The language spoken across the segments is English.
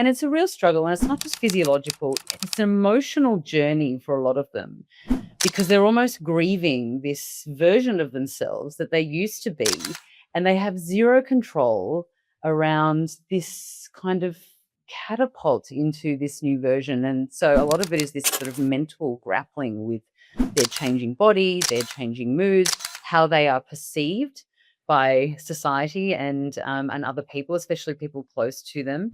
And it's a real struggle, and it's not just physiological, it's an emotional journey for a lot of them because they're almost grieving this version of themselves that they used to be, and they have zero control around this kind of catapult into this new version. And so a lot of it is this sort of mental grappling with their changing body, their changing moods, how they are perceived by society and other people, especially people close to them.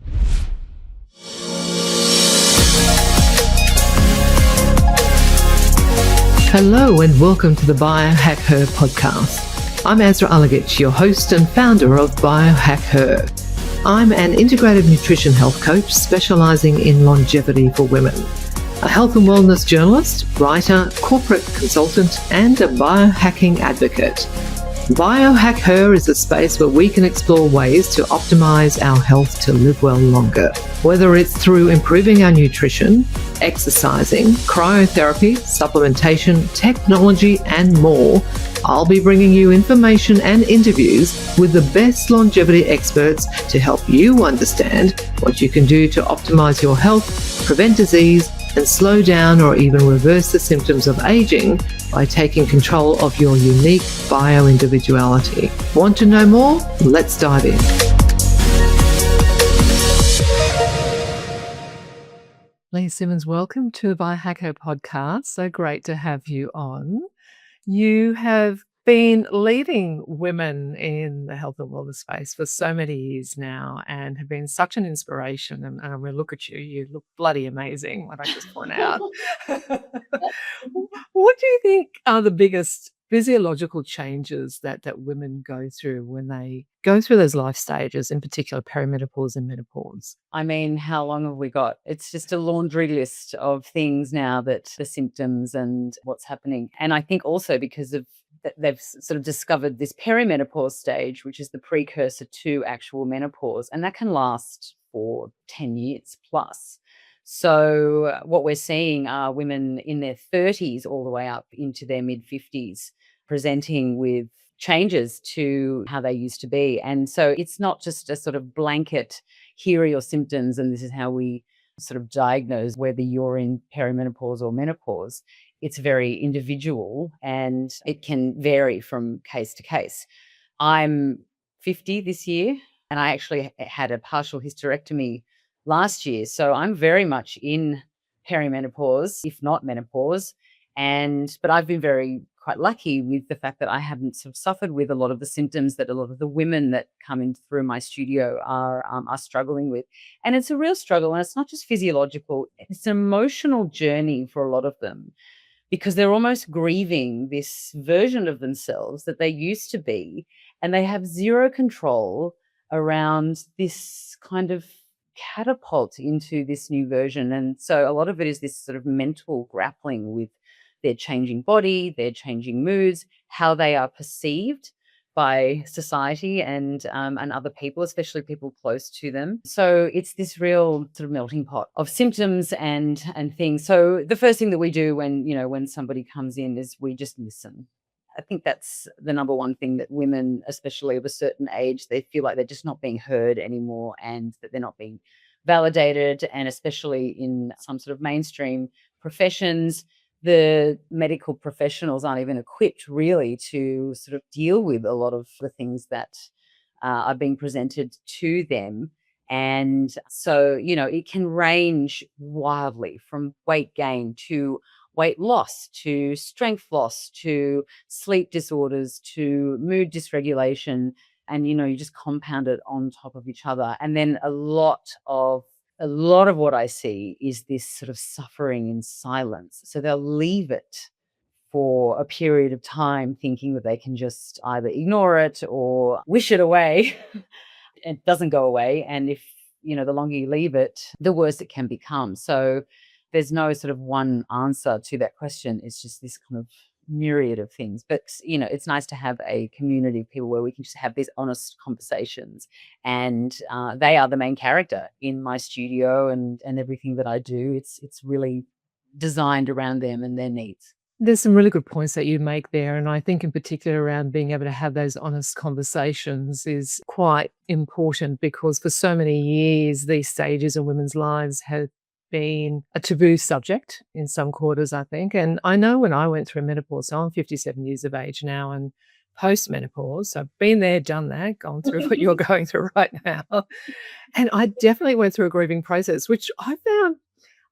Hello and welcome to the Biohackher Podcast. I'm Azra, your host and founder of Biohackher. I'm an integrative nutrition health coach specializing in longevity for women, a health and wellness journalist, writer, corporate consultant, and a biohacking advocate. Biohacker is a space where we can explore ways to optimize our health to live well longer. Whether it's through improving our nutrition, exercising, cryotherapy, supplementation, technology, and more, I'll be bringing you information and interviews with the best longevity experts to help you understand what you can do to optimize your health, prevent disease, and slow down or even reverse the symptoms of aging by taking control of your unique bio-individuality. Want to know more? Let's dive in. Leah Simmons, welcome to the Biohacker Podcast. So great to have you on. You have been leading women in the health and wellness space for so many years now and have been such an inspiration. And we look at you, you look bloody amazing, what I just point out. What do you think are the biggest physiological changes that women go through when they go through those life stages, in particular perimenopause and menopause? I mean, how long have we got? It's just a laundry list of things now, that the symptoms and what's happening. And I think also because of they've sort of discovered this perimenopause stage, which is the precursor to actual menopause, and that can last for 10 years plus. So what we're seeing are women in their 30s all the way up into their mid-50s presenting with changes to how they used to be. And so it's not just a sort of blanket, here are your symptoms and this is how we sort of diagnose whether you're in perimenopause or menopause. It's very individual and it can vary from case to case. I'm 50 this year and I actually had a partial hysterectomy last year. So I'm very much in perimenopause, if not menopause. But I've been quite lucky with the fact that I haven't sort of suffered with a lot of the symptoms that a lot of the women that come in through my studio are struggling with. And it's a real struggle, and it's not just physiological, it's an emotional journey for a lot of them because they're almost grieving this version of themselves that they used to be, and they have zero control around this kind of catapult into this new version. And so a lot of it is this sort of mental grappling with their changing body, their changing moods, how they are perceived by society and other people, especially people close to them. So it's this real sort of melting pot of symptoms and things. So the first thing that we do when somebody comes in is we just listen. I think that's the number one thing that women, especially of a certain age, they feel like they're just not being heard anymore and that they're not being validated. And especially in some sort of mainstream professions, the medical professionals aren't even equipped really to sort of deal with a lot of the things that are being presented to them. And so, it can range wildly from weight gain to weight loss, to strength loss, to sleep disorders, to mood dysregulation. And, you just compound it on top of each other. And then a lot of what I see is this sort of suffering in silence. So they'll leave it for a period of time thinking that they can just either ignore it or wish it away. It doesn't go away. And if, the longer you leave it, the worse it can become. So there's no sort of one answer to that question. It's just this kind of myriad of things. But, it's nice to have a community of people where we can just have these honest conversations. And they are the main character in my studio and everything that I do. It's really designed around them and their needs. There's some really good points that you make there, and I think in particular around being able to have those honest conversations is quite important because for so many years, these stages in women's lives have been a taboo subject in some quarters, I think. And I know when I went through menopause, so I'm 57 years of age now and post-menopause, so I've been there, done that, gone through what you're going through right now. And I definitely went through a grieving process, which I found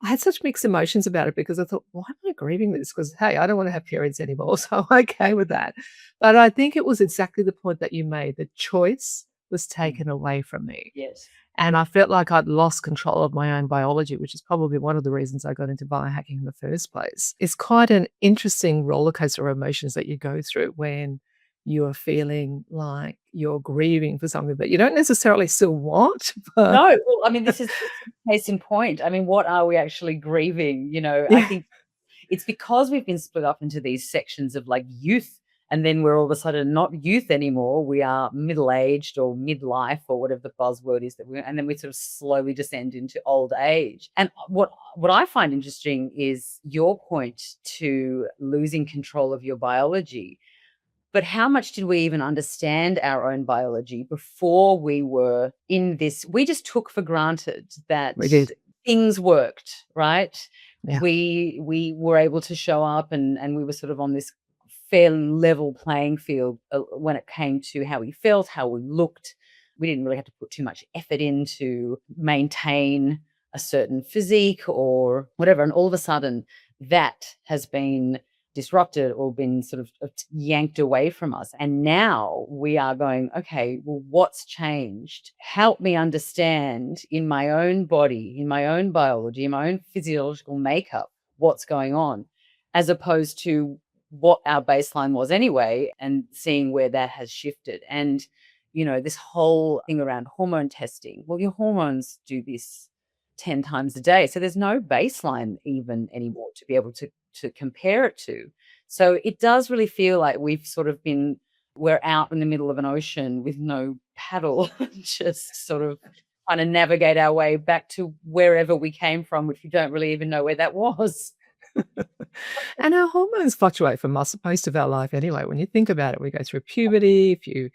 I had such mixed emotions about it because I thought, "Why am I grieving this?" Because, hey, I don't wanna have periods anymore, so I'm okay with that. But I think it was exactly the point that you made. The choice was Mm. taken away from me, Yes. and I felt like I'd lost control of my own biology, which is probably one of the reasons I got into biohacking in the first place. It's quite an interesting rollercoaster of emotions that you go through when you are feeling like you're grieving for something that you don't necessarily still want, but No, well, I mean, this is case in point. I mean, what are we actually grieving? I yeah. think it's because we've been split up into these sections of like youth, and then we're all of a sudden not youth anymore. We are middle-aged or midlife or whatever the buzzword is and then we sort of slowly descend into old age. And what I find interesting is your point to losing control of your biology. But how much did we even understand our own biology before we were in this? We just took for granted that We did. things worked, right? Yeah. We were able to show up and we were sort of on this fairly level playing field when it came to how we felt, how we looked. We didn't really have to put too much effort in to maintain a certain physique or whatever. And all of a sudden, that has been disrupted or been sort of yanked away from us. And now we are going, okay, well, what's changed? Help me understand in my own body, in my own biology, in my own physiological makeup, what's going on, as opposed to what our baseline was anyway, and seeing where that has shifted. And, this whole thing around hormone testing, well, your hormones do this 10 times a day. So there's no baseline even anymore to be able to compare it to. So it does really feel like we're out in the middle of an ocean with no paddle, just sort of trying to navigate our way back to wherever we came from, which we don't really even know where that was. And our hormones fluctuate for most of our life anyway. When you think about it, we go through puberty, if you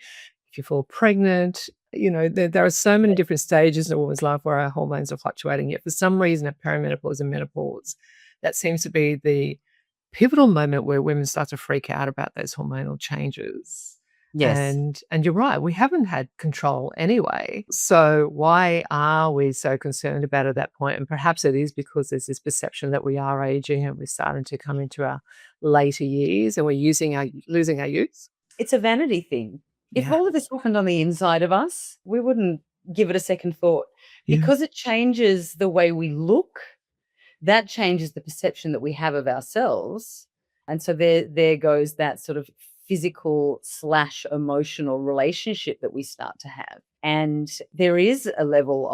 fall pregnant, there are so many different stages in a woman's life where our hormones are fluctuating. Yet for some reason at perimenopause and menopause, that seems to be the pivotal moment where women start to freak out about those hormonal changes. Yes. And you're right, we haven't had control anyway. So why are we so concerned about it at that point? And perhaps it is because there's this perception that we are aging and we're starting to come into our later years and we're losing our youth. It's a vanity thing. If Yeah. all of this happened on the inside of us, we wouldn't give it a second thought Yeah. because it changes the way we look. That changes the perception that we have of ourselves. And so there goes that sort of physical slash emotional relationship that we start to have. And there is a level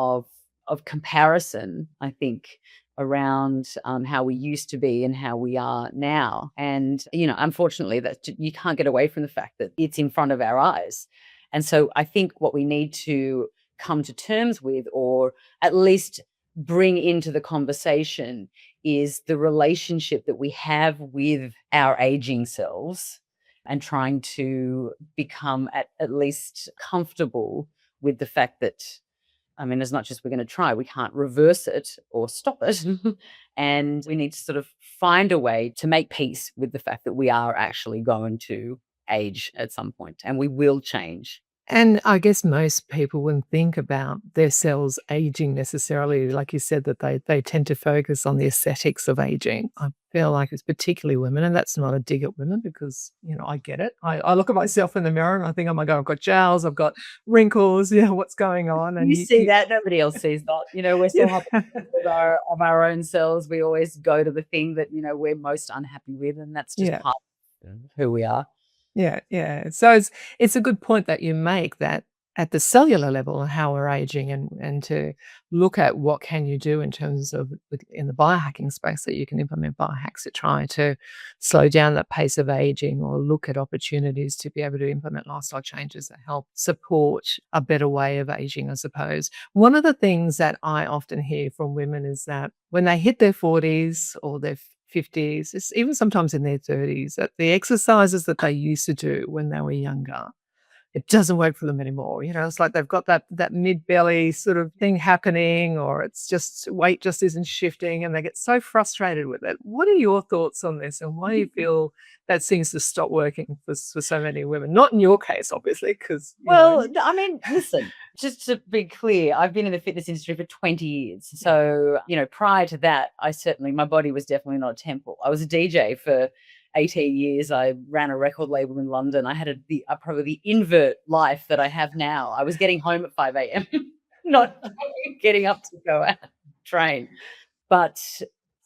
of comparison, I think, around how we used to be and how we are now. And, unfortunately, that you can't get away from the fact that it's in front of our eyes. And so I think what we need to come to terms with, or at least bring into the conversation, is the relationship that we have with our aging selves and trying to become at least comfortable with the fact that, I mean, as much as we're going to try, we can't reverse it or stop it. And we need to sort of find a way to make peace with the fact that we are actually going to age at some point and we will change. And I guess most people wouldn't think about their cells aging necessarily. Like you said, that they tend to focus on the aesthetics of aging. I feel like it's particularly women, and that's not a dig at women because, I get it. I look at myself in the mirror and I think, oh my God, I've got jowls, I've got wrinkles, what's going on? And You see that, nobody else sees that. We're so happy yeah. of our own selves. We always go to the thing that, we're most unhappy with, and that's just Yeah. part of who we are. Yeah, yeah. So it's a good point that you make that at the cellular level and how we're aging and to look at what can you do in terms of in the biohacking space that you can implement biohacks to try to slow down that pace of aging or look at opportunities to be able to implement lifestyle changes that help support a better way of aging, I suppose. One of the things that I often hear from women is that when they hit their 40s or their 50s, it's even sometimes in their 30s, that the exercises that they used to do when they were younger, it doesn't work for them anymore. It's like they've got that mid-belly sort of thing happening, or it's just weight just isn't shifting, and they get so frustrated with it. What are your thoughts on this, and why do you feel that seems to stop working for so many women? Not in your case, obviously, because Well, I mean, listen, just to be clear, I've been in the fitness industry for 20 years. So, prior to that, my body was definitely not a temple. I was a DJ for 18 years. I ran a record label in London. I had probably the invert life that I have now. I was getting home at 5 a.m., not getting up to go out and train. But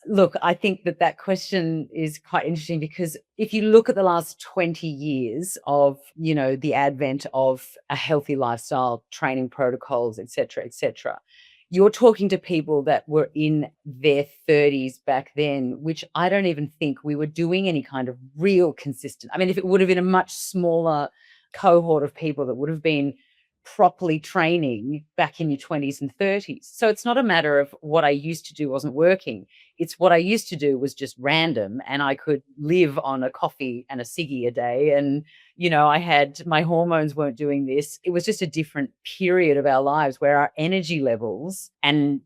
look, I think that question is quite interesting, because if you look at the last 20 years of, the advent of a healthy lifestyle, training protocols, et cetera, you're talking to people that were in their 30s back then, which I don't even think we were doing any kind of real consistent. I mean, if it would have been a much smaller cohort of people that would have been properly training back in your 20s and 30s. So it's not a matter of what I used to do wasn't working. It's what I used to do was just random, and I could live on a coffee and a ciggy a day. And, I had my hormones weren't doing this. It was just a different period of our lives where our energy levels and,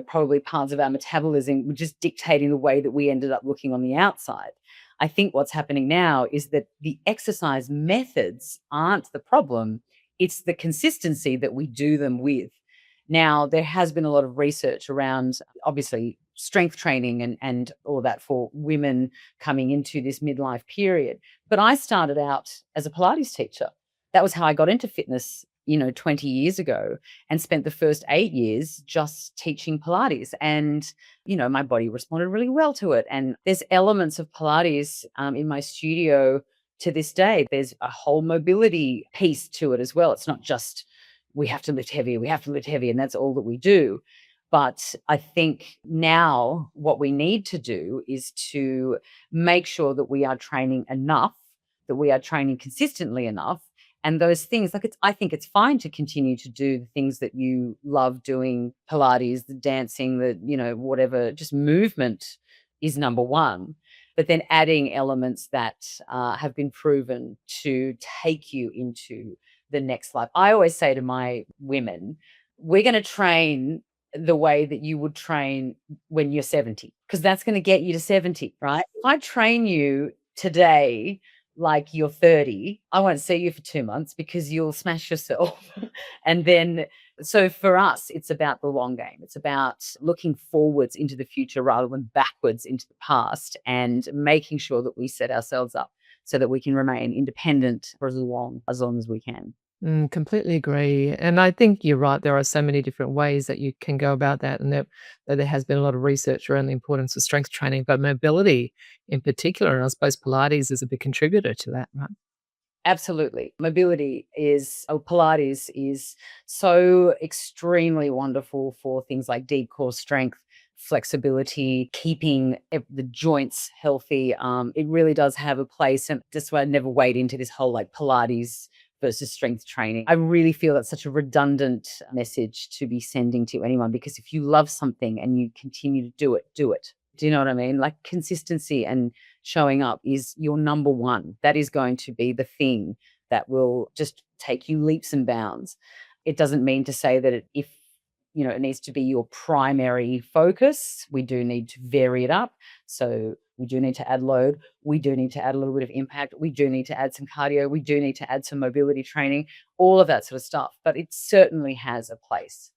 probably parts of our metabolism were just dictating the way that we ended up looking on the outside. I think what's happening now is that the exercise methods aren't the problem. It's the consistency that we do them with. Now, there has been a lot of research around, obviously, strength training and all that for women coming into this midlife period. But I started out as a Pilates teacher. That was how I got into fitness, 20 years ago, and spent the first 8 years just teaching Pilates. And, my body responded really well to it. And there's elements of Pilates in my studio to this day. There's a whole mobility piece to it as well. It's not just we have to lift heavy, and that's all that we do. But I think now what we need to do is to make sure that we are training enough, that we are training consistently enough. And those things, I think it's fine to continue to do the things that you love doing, Pilates, the dancing, whatever, just movement is number one. But then adding elements that have been proven to take you into the next life. I always say to my women, we're going to train the way that you would train when you're 70, because that's going to get you to 70, right? If I train you today like you're 30, I won't see you for 2 months because you'll smash yourself. And then, so for us, it's about the long game. It's about looking forwards into the future rather than backwards into the past, and making sure that we set ourselves up so that we can remain independent for as long as we can. Completely agree. And I think you're right. There are so many different ways that you can go about that. And that there has been a lot of research around the importance of strength training, but mobility in particular. And I suppose Pilates is a big contributor to that, right? Absolutely. Pilates is so extremely wonderful for things like deep core strength, flexibility, keeping the joints healthy. It really does have a place. And that's why I never wade into this whole Pilates versus strength training. I really feel that's such a redundant message to be sending to anyone, because if you love something and you continue to do it, do it. Do you know what I mean? Consistency and showing up is your number one. That is going to be the thing that will just take you leaps and bounds. It doesn't mean to say that it needs to be your primary focus. We do need to vary it up. So we do need to add load. We do need to add a little bit of impact. We do need to add some cardio. We do need to add some mobility training, all of that sort of stuff. But it certainly has a place.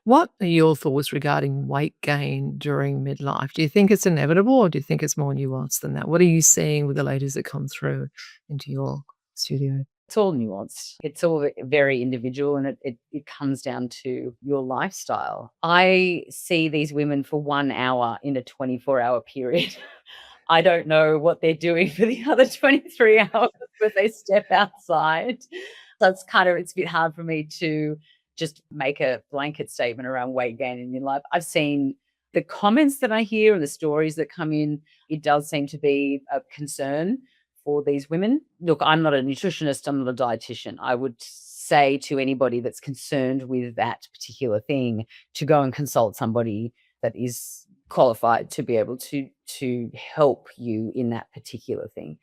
What are your thoughts regarding weight gain during midlife? Do you think it's inevitable, or do you think it's more nuanced than that? What are you seeing with the ladies that come through into your studio? It's all nuanced. It's all very individual, and it comes down to your lifestyle. I see these women for 1 hour in a 24-hour period. I don't know what they're doing for the other 23 hours when they step outside. So it's a bit hard for me to just make a blanket statement around weight gain in midlife. I've seen the comments that I hear and the stories that come in. It does seem to be a concern for these women. Look, I'm not a nutritionist. I'm not a dietitian. I would say to anybody that's concerned with that particular thing to go and consult somebody that is qualified to be able to help you in that particular thing.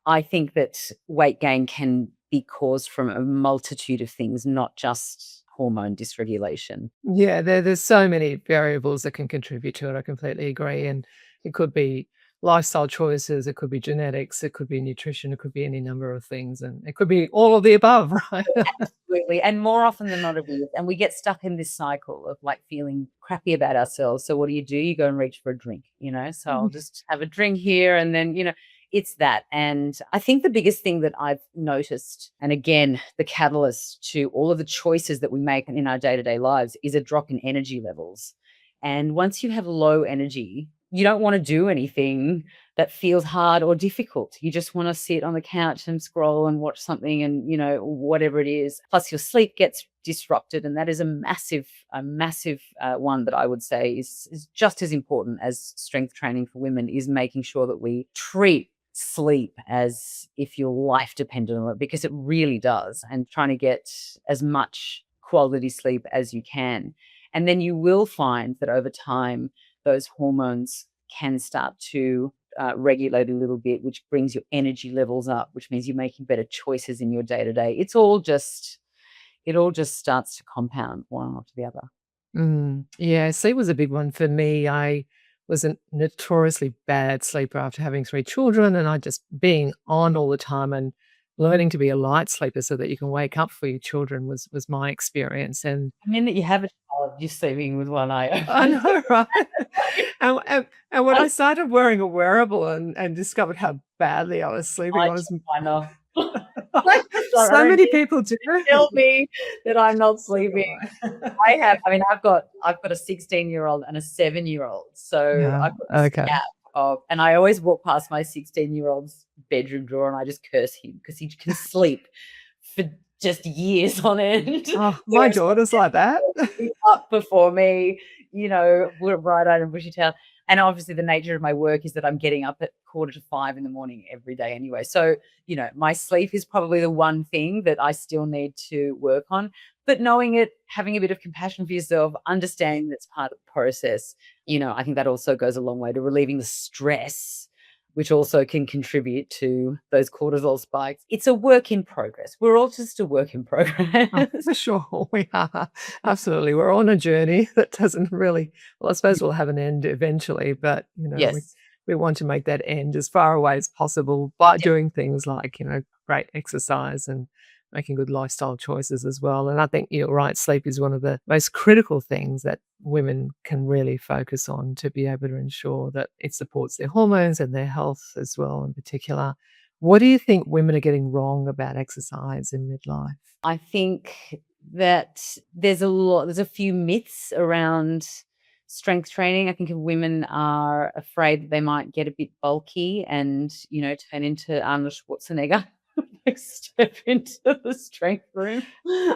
I think that weight gain can be caused from a multitude of things, not just hormone dysregulation. Yeah, there's so many variables that can contribute to it. I completely agree. And it could be lifestyle choices, it could be genetics, it could be nutrition, it could be any number of things, and it could be all of the above, right? Absolutely. And more often than not, it is. And we get stuck in this cycle of like feeling crappy about ourselves. So what do? You go and reach for a drink, So I'll just have a drink here and then, it's that. And I think the biggest thing that I've noticed, and again, the catalyst to all of the choices that we make in our day-to-day lives is a drop in energy levels. And once you have low energy, you don't want to do anything that feels hard or difficult. You just want to sit on the couch and scroll and watch something and, whatever it is. Plus your sleep gets disrupted. And that is a massive one that I would say is just as important as strength training for women, is making sure that we treat sleep as if your life depended on it, because it really does, and trying to get as much quality sleep as you can. And then you will find that over time, those hormones can start to regulate a little bit, which brings your energy levels up, which means you're making better choices in your day to day. It all just starts to compound one after the other. Yeah, sleep was a big one for me. I was a notoriously bad sleeper after having 3 children, and I just being on all the time and learning to be a light sleeper so that you can wake up for your children was my experience. And The minute you have a child, you're sleeping with one eye open. I know, right? And when I started wearing a wearable and discovered how badly I was sleeping, I was I know. so many people do. Tell me that I'm not sleeping. I've got a 16-year-old and a 7-year-old. So Yeah, I've got this okay. gap and I always walk past my 16-year-old's bedroom door and I just curse him because he can sleep for just years on end. Oh, my daughter's like that. He's up before me, we're bright-eyed and bushy-tailed. And obviously the nature of my work is that I'm getting up at 4:45 in the morning every day anyway. So, my sleep is probably the one thing that I still need to work on. But knowing it, having a bit of compassion for yourself, understanding that's part of the process, I think that also goes a long way to relieving the stress, which also can contribute to those cortisol spikes. It's a work in progress. We're all just a work in progress. Oh, for sure, we are. Absolutely. We're on a journey that doesn't really, well, I suppose we'll have an end eventually, but, Yes. we want to make that end as far away as possible by doing things like, great exercise and making good lifestyle choices as well. And I think you're right, sleep is one of the most critical things that women can really focus on to be able to ensure that it supports their hormones and their health as well in particular. What do you think women are getting wrong about exercise in midlife? I think that there's a few myths around strength training. I think women are afraid that they might get a bit bulky and, turn into Arnold Schwarzenegger. They step into the strength room.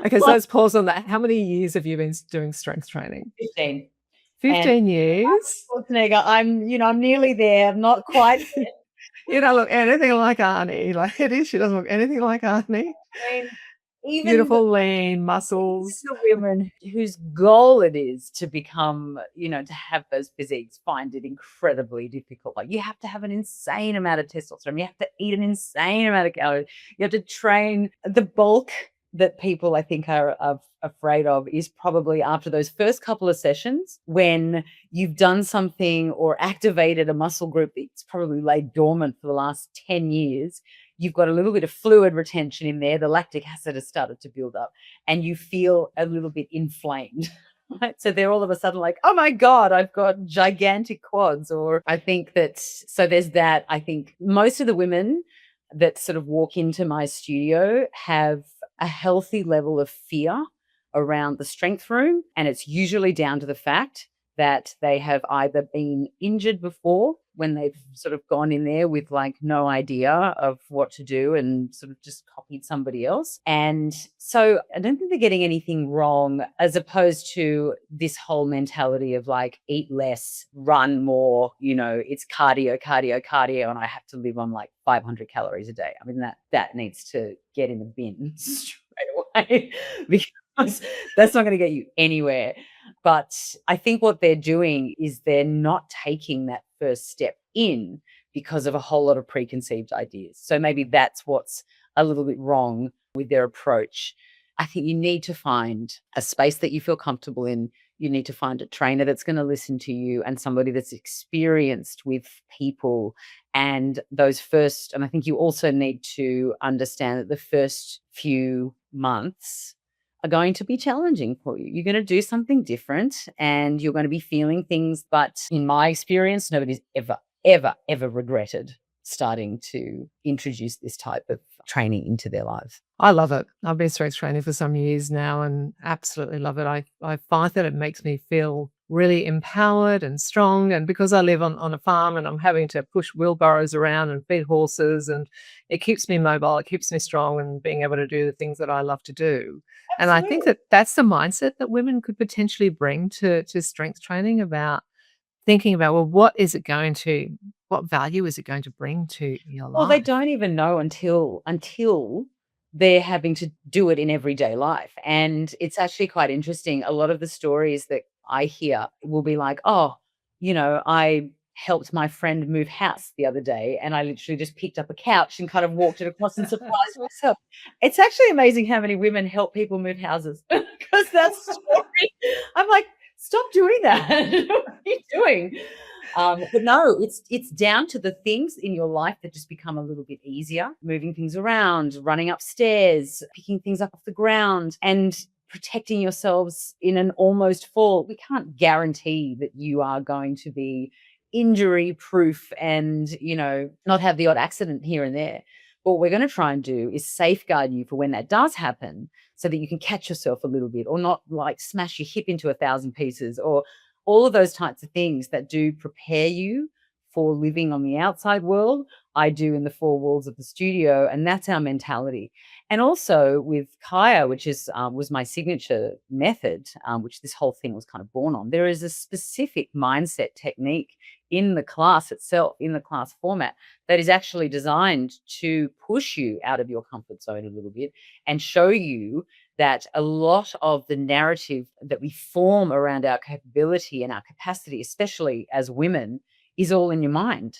Okay, so let's pause on that. How many years have you been doing strength training? 15. 15 years? Schwarzenegger, I'm nearly there. I'm not quite yet. You don't look anything like Arnie. Like it is, she doesn't look anything like Arnie. I mean, even Beautiful, lean muscles. the women whose goal it is to become, to have those physiques find it incredibly difficult. Like you have to have an insane amount of testosterone. You have to eat an insane amount of calories. You have to train. The bulk that people I think are afraid of is probably after those first couple of sessions when you've done something or activated a muscle group that's probably laid dormant for the last 10 years. You've got a little bit of fluid retention in there. The lactic acid has started to build up and you feel a little bit inflamed. Right? So they're all of a sudden like, oh my God, I've got gigantic quads. Or I think so there's that. I think most of the women that sort of walk into my studio have a healthy level of fear around the strength room. And it's usually down to the fact that they have either been injured before when they've sort of gone in there with like no idea of what to do and sort of just copied somebody else. And so I don't think they're getting anything wrong, as opposed to this whole mentality of like eat less, run more, it's cardio, and I have to live on like 500 calories a day. I mean, that needs to get in the bin straight away. That's not going to get you anywhere. But I think what they're doing is they're not taking that first step in because of a whole lot of preconceived ideas. So maybe that's what's a little bit wrong with their approach. I think you need to find a space that you feel comfortable in. You need to find a trainer that's going to listen to you and somebody that's experienced with people. And I think you also need to understand that the first few months are going to be challenging for you. You're going to do something different and you're going to be feeling things. But in my experience, nobody's ever regretted starting to introduce this type of training into their lives. I love it. I've been strength training for some years now and absolutely love it. I find that it makes me feel really empowered and strong. And because I live on a farm and I'm having to push wheelbarrows around and feed horses, and it keeps me mobile, it keeps me strong and being able to do the things that I love to do. And I think that that's the mindset that women could potentially bring to strength training, about thinking about, well, what value is it going to bring to your life? Well, they don't even know until they're having to do it in everyday life. And it's actually quite interesting. A lot of the stories that I hear will be like, oh, I helped my friend move house the other day and I literally just picked up a couch and kind of walked it across and surprised myself. It's actually amazing how many women help people move houses because that story, I'm like, stop doing that. What are you doing? But no, it's down to the things in your life that just become a little bit easier, moving things around, running upstairs, picking things up off the ground, and protecting yourselves in an almost fall. We can't guarantee that you are going to be injury proof and, not have the odd accident here and there. But what we're going to try and do is safeguard you for when that does happen so that you can catch yourself a little bit or not like smash your hip into 1,000 pieces, or all of those types of things that do prepare you for living on the outside world. I do in the four walls of the studio, and that's our mentality. And also with Kaya, which was my signature method, which this whole thing was kind of born on, there is a specific mindset technique in the class itself, in the class format, that is actually designed to push you out of your comfort zone a little bit and show you that a lot of the narrative that we form around our capability and our capacity, especially as women, is all in your mind.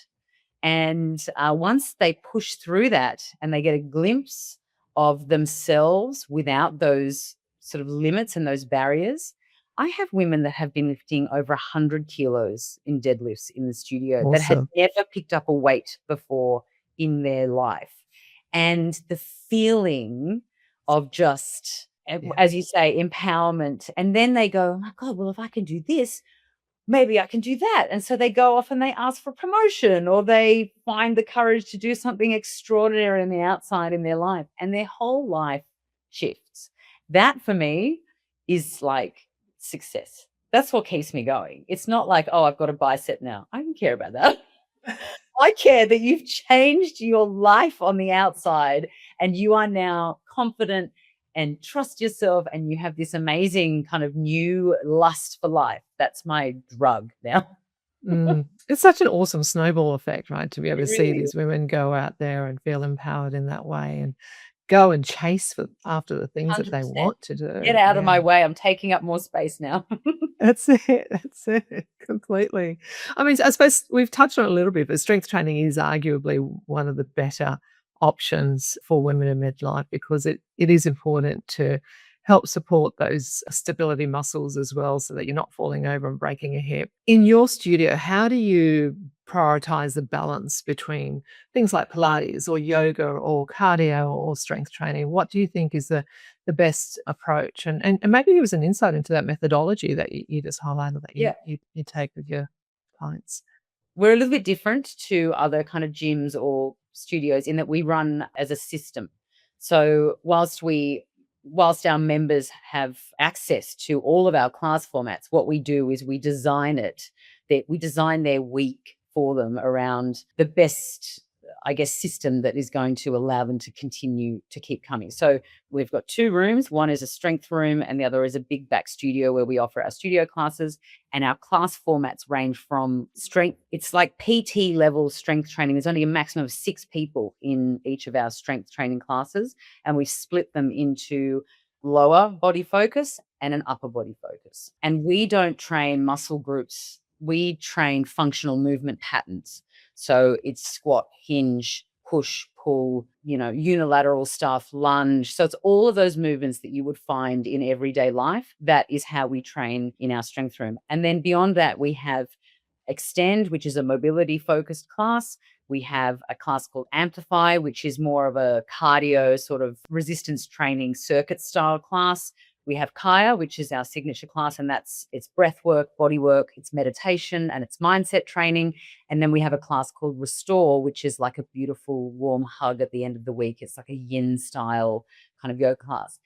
And once they push through that and they get a glimpse of themselves without those sort of limits and those barriers, I have women that have been lifting over 100 kilos in deadlifts in the studio that had Awesome. never picked up a weight before in their life. And the feeling of just, as you say, empowerment. And then they go, oh my God, well, if I can do this, maybe I can do that. And so they go off and they ask for promotion, or they find the courage to do something extraordinary on the outside in their life, and their whole life shifts. That for me is like success. That's what keeps me going. It's not like, oh, I've got a bicep now. I don't care about that. I care that you've changed your life on the outside and you are now confident and trust yourself, and you have this amazing kind of new lust for life. That's my drug now. It's such an awesome snowball effect, right? To be able It to see really is. these women go out there and feel empowered in that way and go and chase after the things that they 100%. want to do. Get out of my Yeah. way. I'm taking up more space now. That's it. That's it. Completely. I mean, I suppose we've touched on it a little bit, but strength training is arguably one of the better options for women in midlife, because it is important to help support those stability muscles as well, so that you're not falling over and breaking a hip. In your studio, how do you prioritize the balance between things like Pilates or yoga or cardio or strength training? What do you think is the best approach? And maybe give us an insight into that methodology that you just highlighted that Yeah. you take with your clients. We're a little bit different to other kind of gyms or studios in that we run as a system. So whilst our members have access to all of our class formats, what we do is we design their week for them around the best, I guess, system that is going to allow them to continue to keep coming. So we've got 2 rooms. One is a strength room and the other is a big back studio where we offer our studio classes. And our class formats range from strength. It's like PT level strength training. There's only a maximum of 6 people in each of our strength training classes. And we split them into lower body focus and an upper body focus. And we don't train muscle groups. We train functional movement patterns. So it's squat, hinge, push, pull, unilateral stuff, lunge. So it's all of those movements that you would find in everyday life. That is how we train in our strength room. And then beyond that, we have Extend, which is a mobility focused class. We have a class called Amplify, which is more of a cardio sort of resistance training circuit style class. We have Kaya, which is our signature class, and it's breath work, body work, it's meditation, and it's mindset training. And then we have a class called Restore, which is like a beautiful warm hug at the end of the week. It's like a yin style kind of yoga class.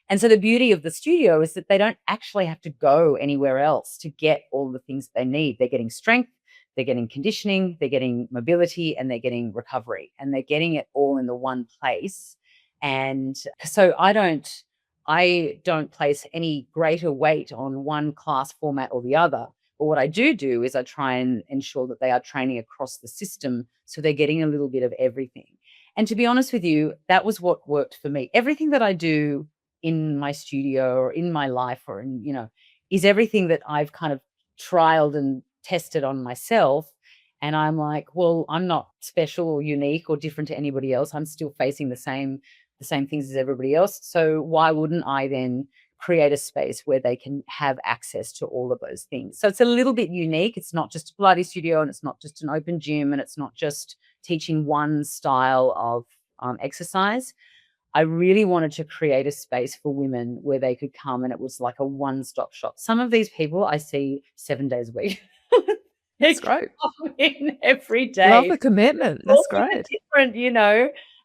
And so the beauty of the studio is that they don't actually have to go anywhere else to get all the things they need. They're getting strength, they're getting conditioning, they're getting mobility, and they're getting recovery. And they're getting it all in the one place. And so I don't place any greater weight on one class format or the other. But what I do is I try and ensure that they are training across the system so they're getting a little bit of everything. And to be honest with you, that was what worked for me. Everything that I do in my studio or in my life or is everything that I've kind of trialed and tested on myself. And I'm like, well, I'm not special or unique or different to anybody else. I'm still facing the same things as everybody else. So why wouldn't I then create a space where they can have access to all of those things? So it's a little bit unique. It's not just a Pilates studio, and it's not just an open gym, and it's not just teaching one style of exercise. I really wanted to create a space for women where they could come and it was like a one-stop shop. Some of these people I see 7 days a week. That's great. Come in every day. Love the commitment. That's great. Different,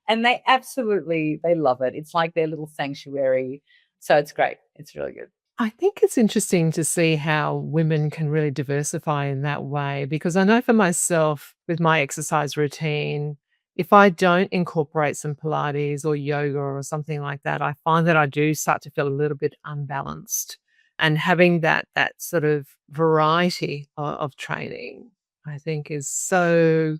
and they love it. It's like their little sanctuary. So it's great. It's really good. I think it's interesting to see how women can really diversify in that way, because I know for myself with my exercise routine, if I don't incorporate some Pilates or yoga or something like that, I find that I do start to feel a little bit unbalanced. And having that sort of variety of training, I think, is so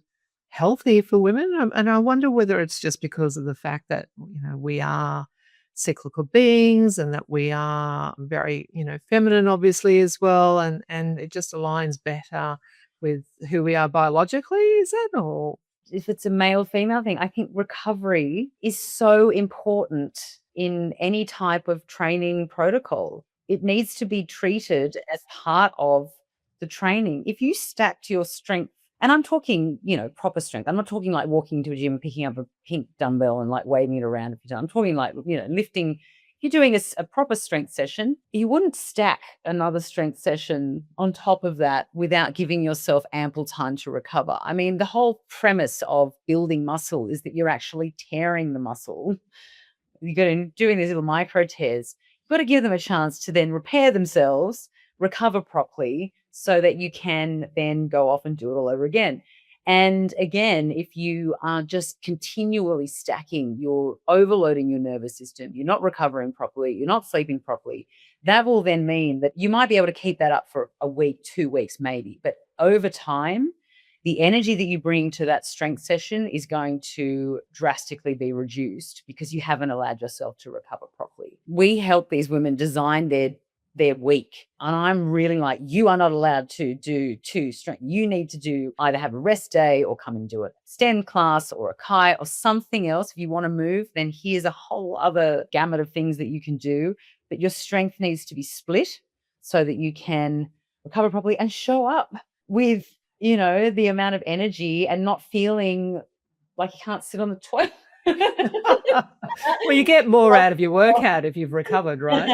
healthy for women. And I wonder whether it's just because of the fact that we are cyclical beings and that we are very feminine, obviously, as well, and it just aligns better with who we are biologically. Is it, or if it's a male female thing? I think recovery is so important in any type of training protocol. It needs to be treated as part of the training. If you stacked your strength, and I'm talking, proper strength. I'm not talking like walking to a gym and picking up a pink dumbbell and like waving it around a few times. I'm talking like, lifting. You're doing a proper strength session. You wouldn't stack another strength session on top of that without giving yourself ample time to recover. I mean, the whole premise of building muscle is that you're actually tearing the muscle. You're doing these little micro tears. You've got to give them a chance to then repair themselves, recover properly, so that you can then go off and do it all over again. And again, if you are just continually stacking, you're overloading your nervous system, you're not recovering properly, you're not sleeping properly, that will then mean that you might be able to keep that up for a week, 2 weeks maybe. But over time, the energy that you bring to that strength session is going to drastically be reduced because you haven't allowed yourself to recover properly. We help these women design their week. And I'm really like, you are not allowed to do 2 strength. You need to either have a rest day or come and do a Extend class or a Kai or something else. If you want to move, then here's a whole other gamut of things that you can do. But your strength needs to be split so that you can recover properly and show up with, the amount of energy and not feeling like you can't sit on the toilet. Well, you get more out of your workout if you've recovered, right?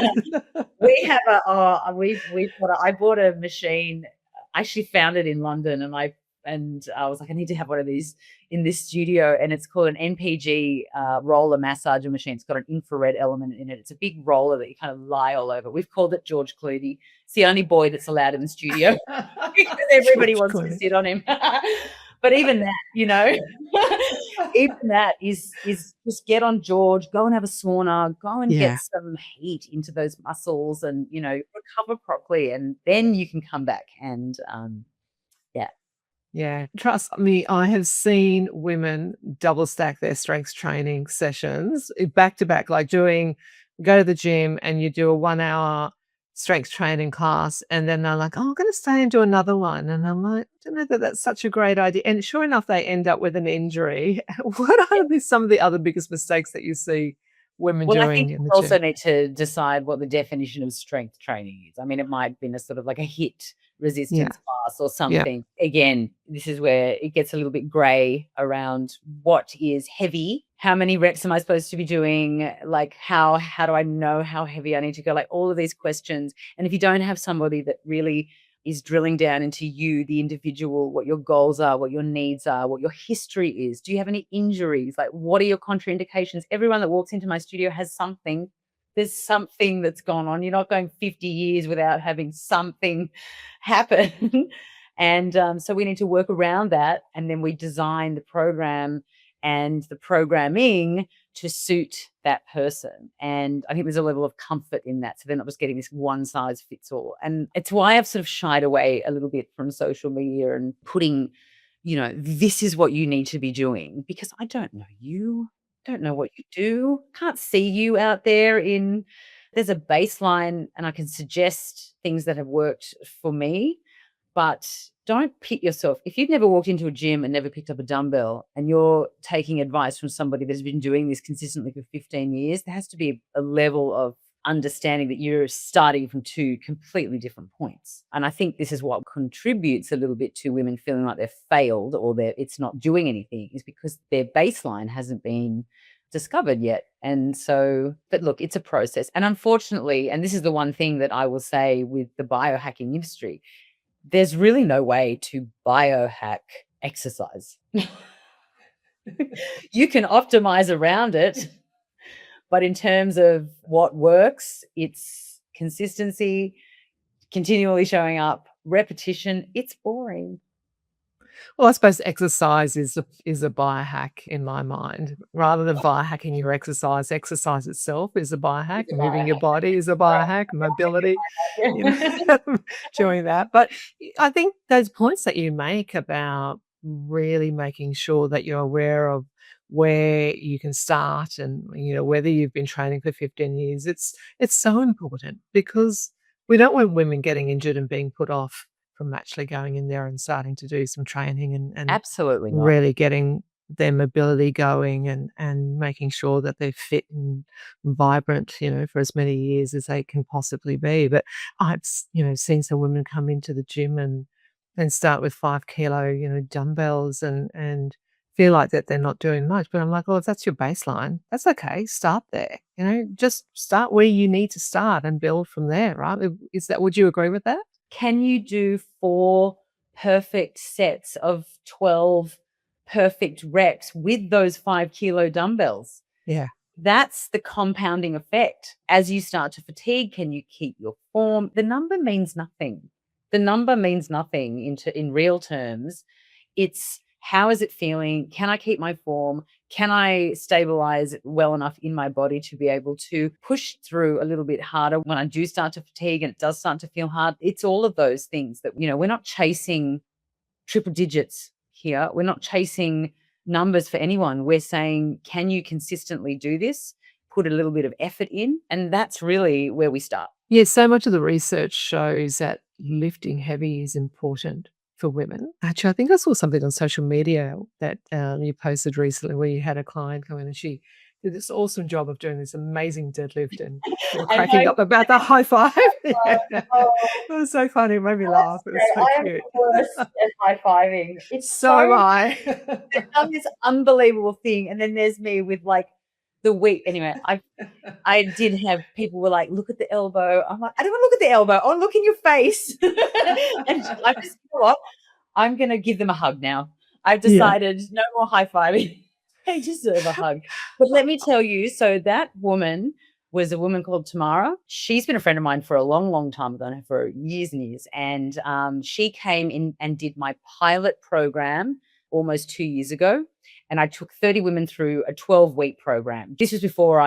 We have I bought a machine. I actually found it in London, and I was like, I need to have one of these in this studio, and it's called an NPG roller massager machine. It's got an infrared element in it. It's a big roller that you kind of lie all over. We've called it George Clooney. It's the only boy that's allowed in the studio because everybody wants to sit on him. But even that, even that is just get on George, go and have a sauna, go and get some heat into those muscles and, recover properly. And then you can come back and, Yeah, trust me, I have seen women double stack their strength training sessions back to back, like doing go to the gym and you do a 1 hour strength training class, and then they're like, "Oh, I'm going to stay and do another one." And I'm like, "I don't know that that's such a great idea." And sure enough, they end up with an injury. What are some of the other biggest mistakes that you see women Well, I think doing in the you also gym? need to decide what the definition of strength training is. I mean, it might have been a sort of like a HIIT Yeah, resistance class or yeah. something. Again, this is where it gets a little bit gray around what is heavy. How many reps am I supposed to be doing? Like how do I know how heavy I need to go? Like all of these questions. And if you don't have somebody that really is drilling down into you, the individual, what your goals are, what your needs are, what your history is. Do you have any injuries? Like, what are your contraindications? Everyone that walks into my studio has something. There's something that's gone on. You're not going 50 years without having something happen. And so we need to work around that. And then we design the program and the programming to suit that person. And I think there's a level of comfort in that. So they're not just getting this one size fits all. And it's why I've sort of shied away a little bit from social media and putting, this is what you need to be doing, because I don't know you, don't know what you do, can't see you out there in, there's a baseline and I can suggest things that have worked for me, but don't pit yourself. If you've never walked into a gym and never picked up a dumbbell and you're taking advice from somebody that's been doing this consistently for 15 years, there has to be a level of understanding that you're starting from two completely different points. And I think this is what contributes a little bit to women feeling like they've failed or it's not doing anything, is because their baseline hasn't been discovered yet. And so, but look, it's a process. And unfortunately, and this is the one thing that I will say with the biohacking industry, there's really no way to biohack exercise. You can optimize around it, but in terms of what works, it's consistency, continually showing up, repetition. It's boring. Well, I suppose exercise is a biohack in my mind. Rather than biohacking your exercise itself is a biohack. It's a Moving your biohack. body is a biohack. Mobility, you know, doing that. But I think those points that you make about really making sure that you're aware of where you can start and, whether you've been training for 15 years, it's so important, because we don't want women getting injured and being put off from actually going in there and starting to do some training and Absolutely not. really getting their mobility going and making sure that they're fit and vibrant, for as many years as they can possibly be. But I've seen some women come into the gym and start with 5 kilo, dumbbells and feel like that they're not doing much. But I'm like, well, if that's your baseline, that's okay. Start there. Just start where you need to start and build from there, right? Would you agree with that? Can you do 4 perfect sets of 12 perfect reps with those 5 kilo dumbbells? Yeah. That's the compounding effect. As you start to fatigue, can you keep your form? The number means nothing. The number means nothing in real terms. It's how is it feeling? Can I keep my form? Can I stabilize it well enough in my body to be able to push through a little bit harder when I do start to fatigue and it does start to feel hard? It's all of those things that, we're not chasing triple digits here. We're not chasing numbers for anyone. We're saying, can you consistently do this? Put a little bit of effort in. And that's really where we start. Yeah, so much of the research shows that lifting heavy is important for women. Actually, I think I saw something on social media that you posted recently where you had a client come in and she did this awesome job of doing this amazing deadlift, and you were cracking up about the high five. Yeah. Oh, It was so funny. It made me laugh. It was so I am cute. the worst at high-fiving. It's So am I. they've done this unbelievable thing, and then there's me with, like, the week. Anyway, I did have people were like, "Look at the elbow." I'm like, "I don't wanna look at the elbow. Oh, look in your face." And I just, you know what? I'm gonna give them a hug now. I've Yeah. decided no more high-fiving. They deserve a hug. But let me tell you, so that woman was a woman called Tamara. She's been a friend of mine for a long, long time. I've known her for years and years. And she came in and did my pilot program almost 2 years ago. And I took 30 women through a 12-week program. This was before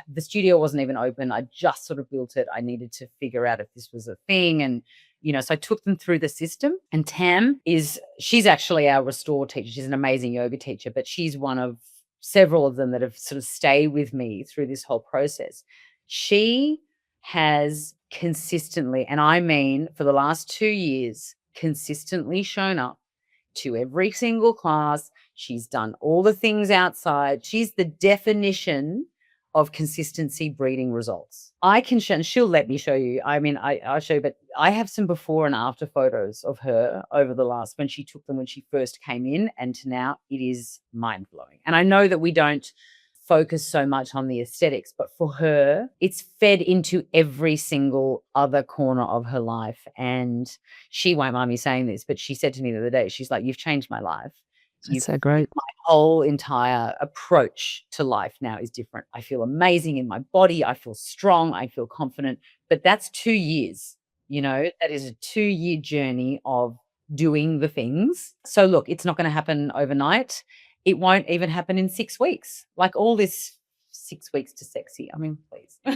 the studio wasn't even open. I just sort of built it. I needed to figure out if this was a thing. And, so I took them through the system. And she's actually our Restore teacher. She's an amazing yoga teacher, but she's one of several of them that have sort of stayed with me through this whole process. She has consistently, and I mean for the last 2 years, consistently shown up to every single class. She's done all the things outside. She's the definition of consistency breeding results. I can show, and she'll let me show you. I mean, I'll show you, but I have some before and after photos of her over the last, when she took them when she first came in and to now. It is mind blowing. And I know that we don't focus so much on the aesthetics, but for her, it's fed into every single other corner of her life. And she won't mind me saying this, but she said to me the other day, she's like, "You've changed my life. That's so great. My whole entire approach to life now is different. I feel amazing in my body. I feel strong. I feel confident." But that's 2 years, that is a 2-year journey of doing the things. So look, it's not going to happen overnight. It won't even happen in 6 weeks. Like all this 6 weeks to sexy. I mean, please. And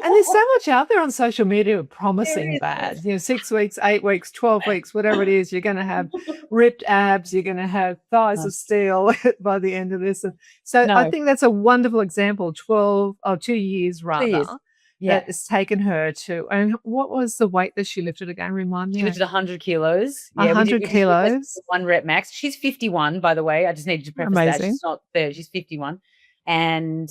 there's so much out there on social media promising that, 6 weeks, 8 weeks, 12 weeks, whatever it is, you're going to have ripped abs, you're going to have thighs of steel by the end of this. And so I think that's a wonderful example, 2 years rather. 2 years. Yeah. That it's taken her to, and what was the weight that she lifted again? Remind me. She lifted 100 kilos. 100 kilos. 1 rep max. She's 51, by the way. I just needed to preface that. She's not there. She's 51. And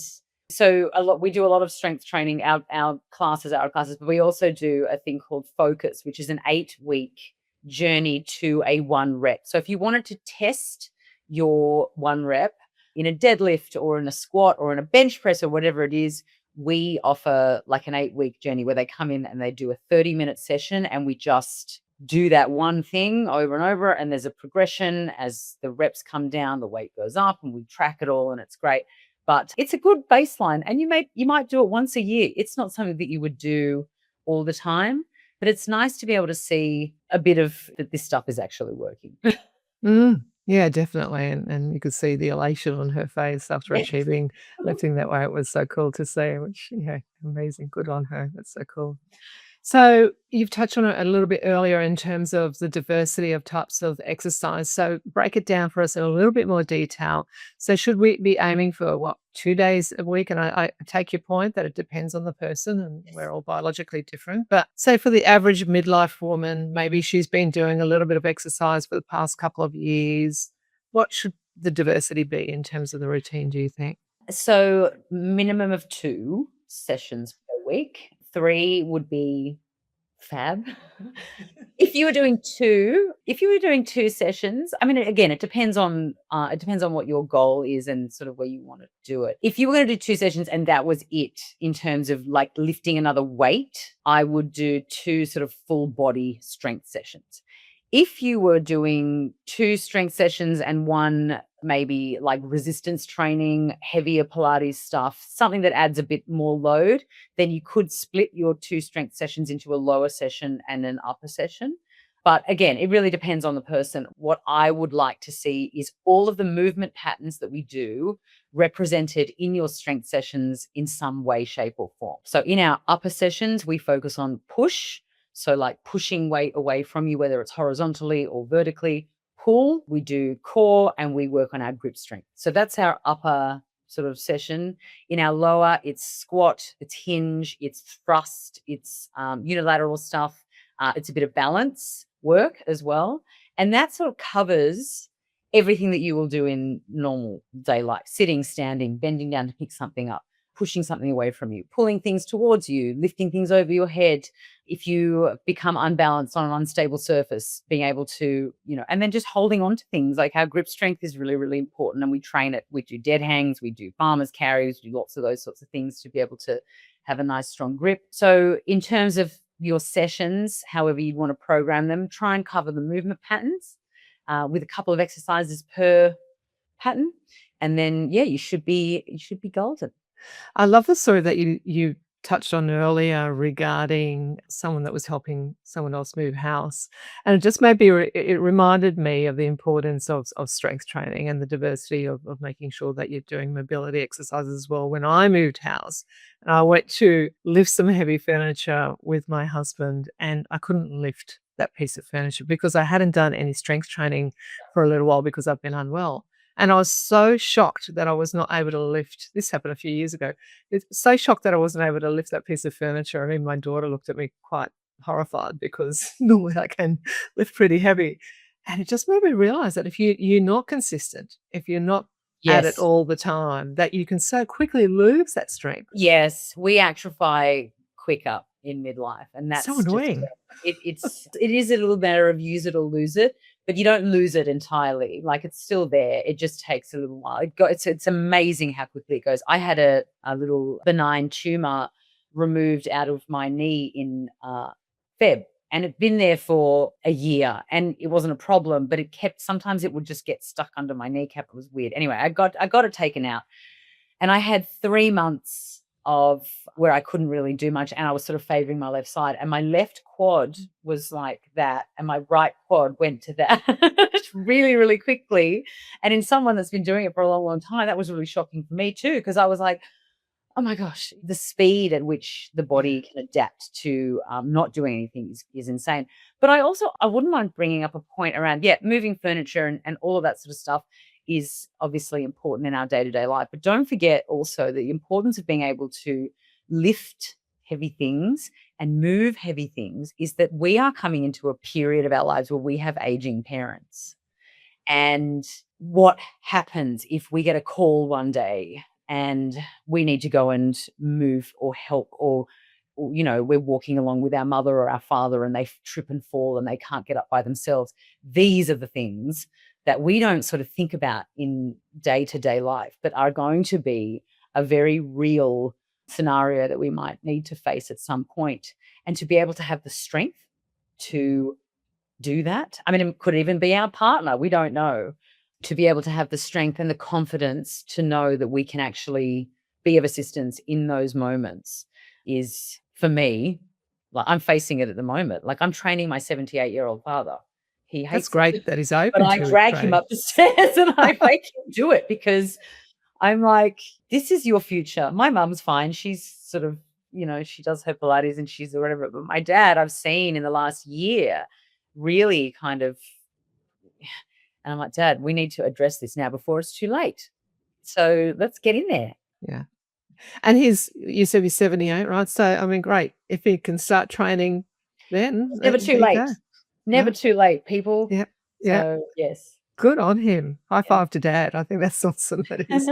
so we do a lot of strength training, our classes, but we also do a thing called Focus, which is an 8-week journey to a 1 rep. So if you wanted to test your 1 rep in a deadlift or in a squat or in a bench press or whatever it is, we offer like an 8-week journey where they come in and they do a 30-minute session, and we just do that one thing over and over. And there's a progression as the reps come down, the weight goes up, and we track it all, and it's great. But it's a good baseline, and you might do it once a year. It's not something that you would do all the time, but it's nice to be able to see a bit of that this stuff is actually working. Yeah, definitely. And you could see the elation on her face after achieving lifting that weight. It was so cool to see, which, amazing. Good on her. That's so cool. So you've touched on it a little bit earlier in terms of the diversity of types of exercise. So break it down for us in a little bit more detail. So should we be aiming for 2 days a week? And I take your point that it depends on the person, and we're all biologically different. But say for the average midlife woman, maybe she's been doing a little bit of exercise for the past couple of years. What should the diversity be in terms of the routine, do you think? So minimum of 2 sessions per week. 3 would be fab. If you were doing 2 sessions, I mean, again, it depends on what your goal is and sort of where you want to do it. If you were going to do 2 sessions and that was it in terms of like lifting another weight, I would do 2 sort of full body strength sessions. If you were doing 2 strength sessions and 1 maybe like resistance training, heavier Pilates stuff, something that adds a bit more load, then you could split your 2 strength sessions into a lower session and an upper session. But again, it really depends on the person. What I would like to see is all of the movement patterns that we do represented in your strength sessions in some way, shape, or form. So in our upper sessions, we focus on push. So like pushing weight away from you, whether it's horizontally or vertically. Pull, we do core, and we work on our grip strength. So that's our upper sort of session. In our lower, it's squat, it's hinge, it's thrust, it's unilateral stuff. It's a bit of balance work as well. And that sort of covers everything that you will do in normal day life: sitting, standing, bending down to pick something up, pushing something away from you, pulling things towards you, lifting things over your head. If you become unbalanced on an unstable surface, being able to, and then just holding on to things. Like our grip strength is really, really important, and we train it. We do dead hangs, we do farmer's carries, we do lots of those sorts of things to be able to have a nice strong grip. So in terms of your sessions, however you want to program them, try and cover the movement patterns with a couple of exercises per pattern. And then, you should be golden. I love the story that you touched on earlier regarding someone that was helping someone else move house. And it just it reminded me of the importance of strength training and the diversity of making sure that you're doing mobility exercises as well. When I moved house and I went to lift some heavy furniture with my husband, and I couldn't lift that piece of furniture because I hadn't done any strength training for a little while because I've been unwell. And I was so shocked that I was not able to lift. This happened a few years ago. It's so shocked that I wasn't able to lift that piece of furniture. I mean, my daughter looked at me quite horrified because normally I can lift pretty heavy. And it just made me realize that if you're not consistent, if you're not at it Yes. all the time, that you can so quickly lose that strength. Yes, we atrophy quicker in midlife, and So that's just annoying. it is a little matter of use it or lose it, but you don't lose it entirely. Like, it's still there. It just takes a little while. It's amazing how quickly it goes. I had a little benign tumor removed out of my knee in Feb, and it'd been there for a year, and it wasn't a problem, but sometimes it would just get stuck under my kneecap. It was weird. Anyway, I got it taken out. And I had 3 months of where I couldn't really do much, and I was sort of favoring my left side, and my left quad was like that, and my right quad went to that really, really quickly. And in someone that's been doing it for a long, long time, that was really shocking for me too, because I was like, oh my gosh, the speed at which the body can adapt to not doing anything is insane. But I wouldn't mind bringing up a point around, moving furniture and all of that sort of stuff is obviously important in our day-to-day life. But don't forget also the importance of being able to lift heavy things and move heavy things is that we are coming into a period of our lives where we have aging parents. And what happens if we get a call one day and we need to go and move or help, or we're walking along with our mother or our father and they trip and fall and they can't get up by themselves? These are the things that we don't sort of think about in day-to-day life, but are going to be a very real scenario that we might need to face at some point. And to be able to have the strength to do that. I mean, it could even be our partner. We don't know. To be able to have the strength and the confidence to know that we can actually be of assistance in those moments is, for me, like, I'm facing it at the moment. Like, I'm training my 78-year-old father. He That's hates great it, that he's but open I to drag him training. up the stairs and I make him do it because I'm like, this is your future. My mum's fine. She's sort of, she does her Pilates and she's whatever. But my dad, I've seen in the last year, really kind of, and I'm like, Dad, we need to address this now before it's too late. So let's get in there. Yeah. And you said he's 78, right? So, I mean, great. If he can start training then, It's never too there you late. go. Never Yeah. too late, people. Yeah. Yeah. So, yes. Good on him. High five to Dad. I think that's awesome that he's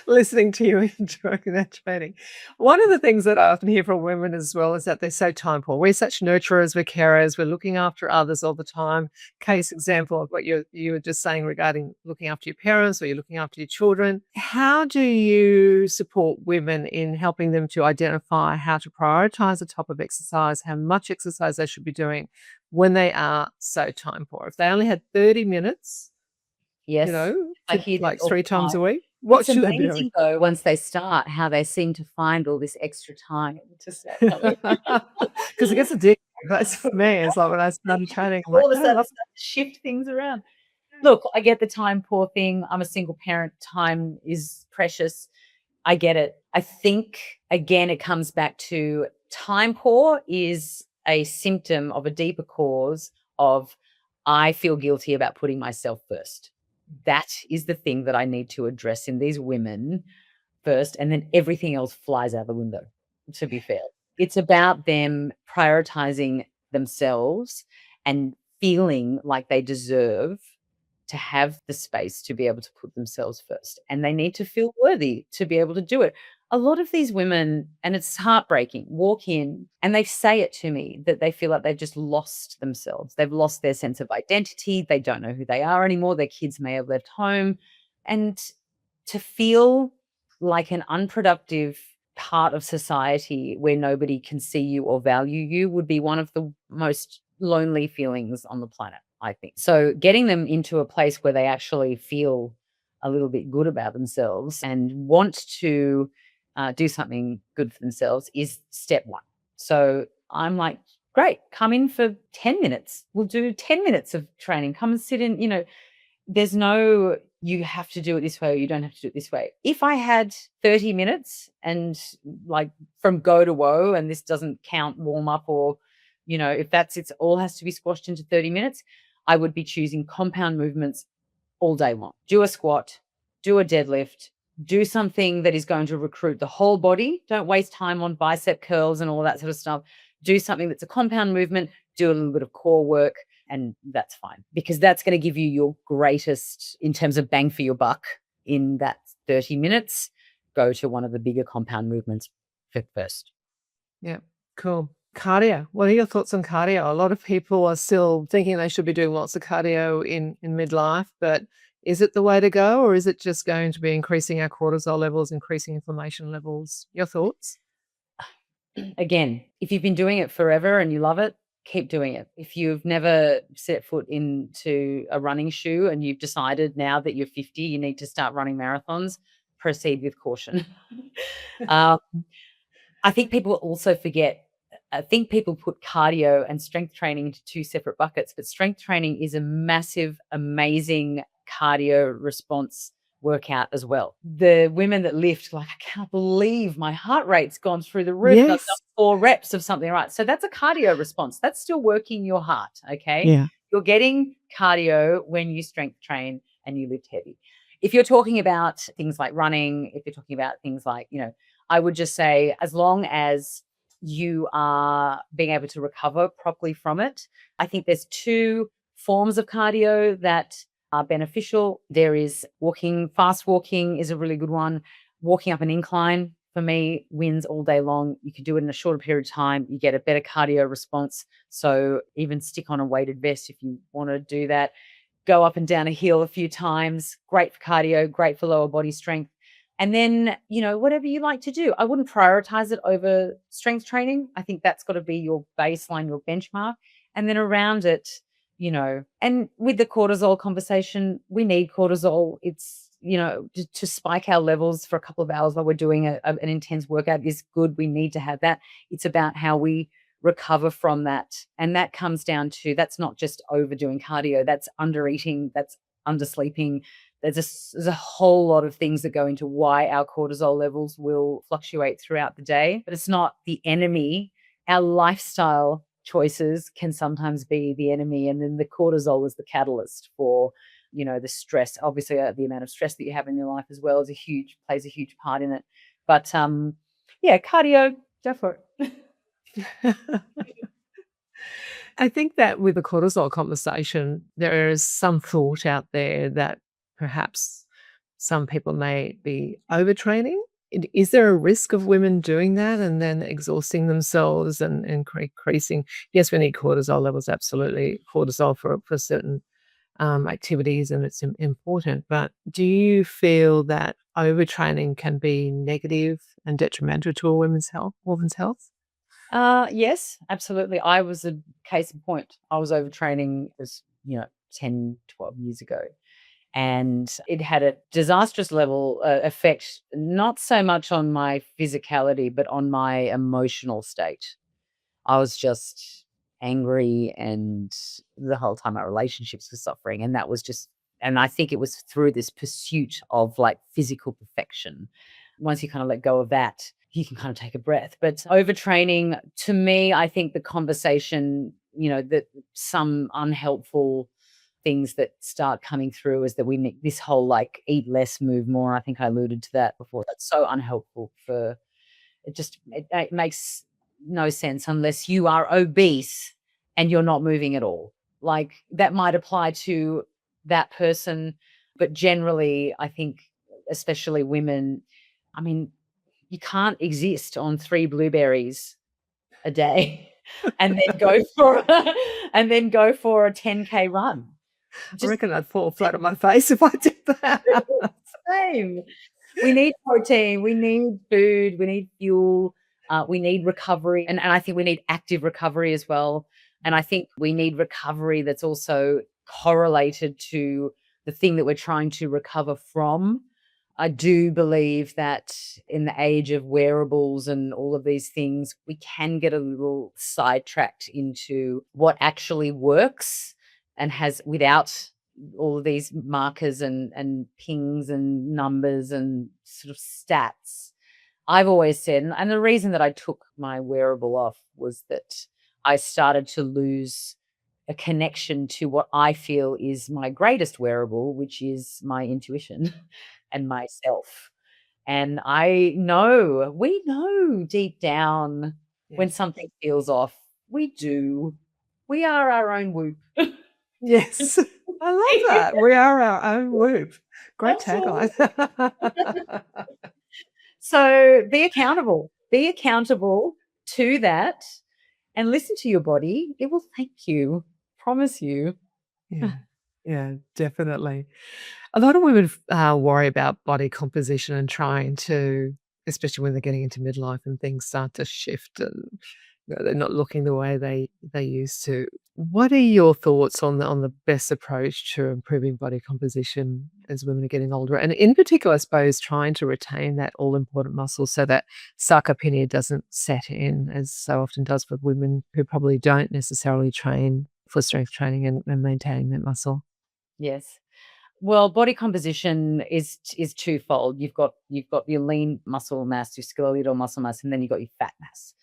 listening to you and enjoying that training. One of the things that I often hear from women as well is that they're so time poor. We're such nurturers, we're carers, we're looking after others all the time. Case example of what you were just saying regarding looking after your parents or you're looking after your children. How do you support women in helping them to identify how to prioritize the type of exercise, how much exercise they should be doing when they are so time poor? If they only had 30 minutes, Yes. I to, hear that like all 3 the times a time. week, what It's should they be doing? amazing, though, once they start, how they seem to find all this extra time to start coming. Because it gets addictive. That's for me. It's like when I started training, I'm like, All of a "Oh, I sudden, love start to shift things around. Look, I get the time poor thing. I'm a single parent. Time is precious. I get it. I think, again, it comes back to time poor is a symptom of a deeper cause of I feel guilty about putting myself first. That is the thing that I need to address in these women first, and then everything else flies out the window, to be fair. It's about them prioritizing themselves and feeling like they deserve to have the space to be able to put themselves first, and they need to feel worthy to be able to do it. A lot of these women, and it's heartbreaking, walk in and they say it to me that they feel like they've just lost themselves. They've lost their sense of identity. They don't know who they are anymore. Their kids may have left home. And to feel like an unproductive part of society where nobody can see you or value you would be one of the most lonely feelings on the planet, I think. So getting them into a place where they actually feel a little bit good about themselves and want to do something good for themselves is step one. So I'm like, great, come in for 10 minutes. We'll do 10 minutes of training. Come and sit in, there's no, you have to do it this way or you don't have to do it this way. If I had 30 minutes and like from go to woe, and this doesn't count warm up or, if it's all has to be squashed into 30 minutes, I would be choosing compound movements all day long. Do a squat, do a deadlift, do something that is going to recruit the whole body. Don't waste time on bicep curls and all that sort of stuff. Do something that's a compound movement, do a little bit of core work, and that's fine, because that's going to give you your greatest in terms of bang for your buck in that 30 minutes. Go to one of the bigger compound movements first. Yeah, cool. Cardio. What are your thoughts on cardio? A lot of people are still thinking they should be doing lots of cardio in midlife, but is it the way to go, or is it just going to be increasing our cortisol levels, increasing inflammation levels? Your thoughts? Again, if you've been doing it forever and you love it, keep doing it. If you've never set foot into a running shoe and you've decided now that you're 50, you need to start running marathons, proceed with caution. um, I think people also forget. I think people put cardio and strength training into two separate buckets, but strength training is a massive, amazing cardio response workout as well. The women that lift, like, I can't believe my heart rate's gone through the roof. I've done Yes. 4 reps of something, right? So that's a cardio response. That's still working your heart, okay? Yeah. You're getting cardio when you strength train and you lift heavy. If you're talking about things like running, if you're talking about things like, I would just say, as long as you are being able to recover properly from it, I think there's 2 forms of cardio that are beneficial. There is walking. Fast walking is a really good one. Walking up an incline, for me, wins all day long. You can do it in a shorter period of time. You get a better cardio response. So even stick on a weighted vest if you want to do that. Go up and down a hill a few times. Great for cardio, great for lower body strength. And then, whatever you like to do. I wouldn't prioritize it over strength training. I think that's got to be your baseline, your benchmark. And then around it, and with the cortisol conversation, we need cortisol. It's, to spike our levels for a couple of hours while we're doing an intense workout is good. We need to have that. It's about how we recover from that. And that comes down to, that's not just overdoing cardio. That's under eating. That's undersleeping. There's a whole lot of things that go into why our cortisol levels will fluctuate throughout the day, but it's not the enemy. Our lifestyle choices can sometimes be the enemy, and then the cortisol is the catalyst for, the stress. Obviously, the amount of stress that you have in your life as well plays a huge part in it. But cardio, go for it. I think that with the cortisol conversation, there is some thought out there that perhaps some people may be overtraining. Is there a risk of women doing that and then exhausting themselves and increasing? Yes, we need cortisol levels, absolutely. Cortisol for certain activities, and it's important. But do you feel that overtraining can be negative and detrimental to a woman's health? Yes, absolutely. I was a case in point. I was overtraining as, 10, 12 years ago. And it had a disastrous level effect, not so much on my physicality, but on my emotional state. I was just angry, and the whole time my relationships were suffering. And and I think it was through this pursuit of like physical perfection. Once you kind of let go of that, you can kind of take a breath. But overtraining, to me, I think the conversation, that some unhelpful things that start coming through is that we need this whole like eat less, move more. I think I alluded to that before. That's so unhelpful it makes no sense unless you are obese and you're not moving at all. Like that might apply to that person, but generally I think especially women, I mean, you can't exist on 3 blueberries a day and then go for a 10K run. I reckon I'd fall flat on my face if I did that. Same. We need protein, we need food, we need fuel, we need recovery, and I think we need active recovery as well. And I think we need recovery that's also correlated to the thing that we're trying to recover from. I do believe that in the age of wearables and all of these things, we can get a little sidetracked into what actually works and has, without all of these markers and pings and numbers and sort of stats. I've always said, and the reason that I took my wearable off was that I started to lose a connection to what I feel is my greatest wearable, which is my intuition and myself. And we know deep down when Yes. something feels off. We do. We are our own whoop. Yes. I love that. We are our own whoop. Great Absolutely. tagline. So be accountable. Be accountable to that and listen to your body. It will thank you. Promise you. Yeah. Yeah, definitely. A lot of women worry about body composition and trying to, especially when they're getting into midlife and things start to shift and they're not looking the way they used to. What are your thoughts on the best approach to improving body composition as women are getting older? And in particular, I suppose, trying to retain that all important muscle so that sarcopenia doesn't set in, as so often does with women who probably don't necessarily train for strength training and maintaining that muscle. Yes. Well, body composition is twofold. You've got your lean muscle mass, your skeletal muscle mass, and then you've got your fat mass.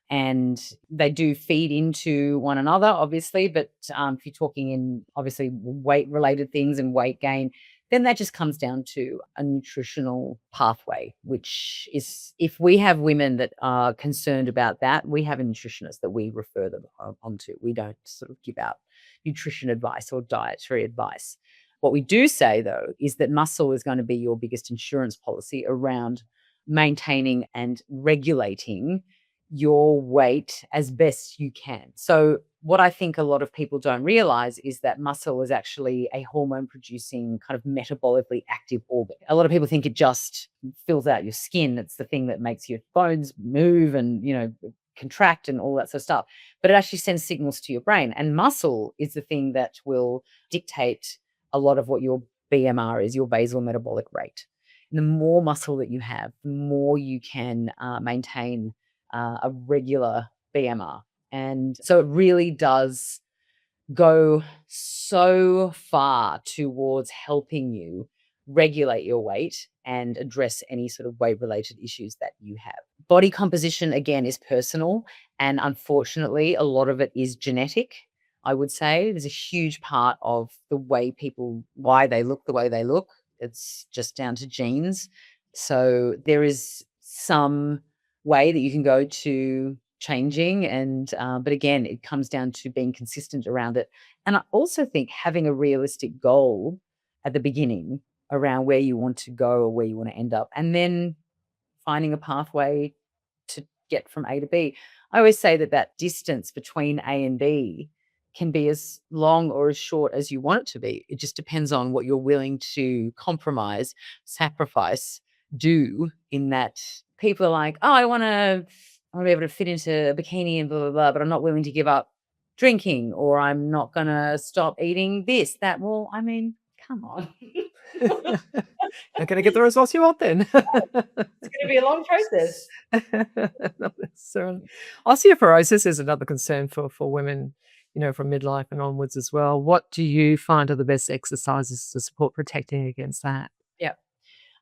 And they do feed into one another, obviously. But if you're talking in obviously weight related things and weight gain, then that just comes down to a nutritional pathway, which is if we have women that are concerned about that, we have a nutritionist that we refer them onto. We don't sort of give out nutrition advice or dietary advice. What we do say, though, is that muscle is going to be your biggest insurance policy around maintaining and regulating your weight as best you can. So, what I think a lot of people don't realize is that muscle is actually a hormone producing, kind of metabolically active organ. A lot of people think it just fills out your skin. It's the thing that makes your bones move and, contract and all that sort of stuff. But it actually sends signals to your brain. And muscle is the thing that will dictate a lot of what your BMR is, your basal metabolic rate. And the more muscle that you have, the more you can maintain a regular BMR. And so it really does go so far towards helping you regulate your weight and address any sort of weight related issues that you have. Body composition, again, is personal. And unfortunately, a lot of it is genetic. I would say there's a huge part of the way why they look the way they look. It's just down to genes. So there is some way that you can go to changing but again, it comes down to being consistent around it. And I also think having a realistic goal at the beginning around where you want to go or where you want to end up, and then finding a pathway to get from A to B. I always say that distance between A and B can be as long or as short as you want it to be. It just depends on what you're willing to compromise, sacrifice, do in that. People are like, oh, I want to be able to fit into a bikini and blah, blah, blah, but I'm not willing to give up drinking, or I'm not going to stop eating this, that. Well, I mean, come on. Not going to get the results you want then. It's going to be a long process. Not necessarily. Osteoporosis is another concern for women, from midlife and onwards as well. What do you find are the best exercises to support protecting against that? Yeah.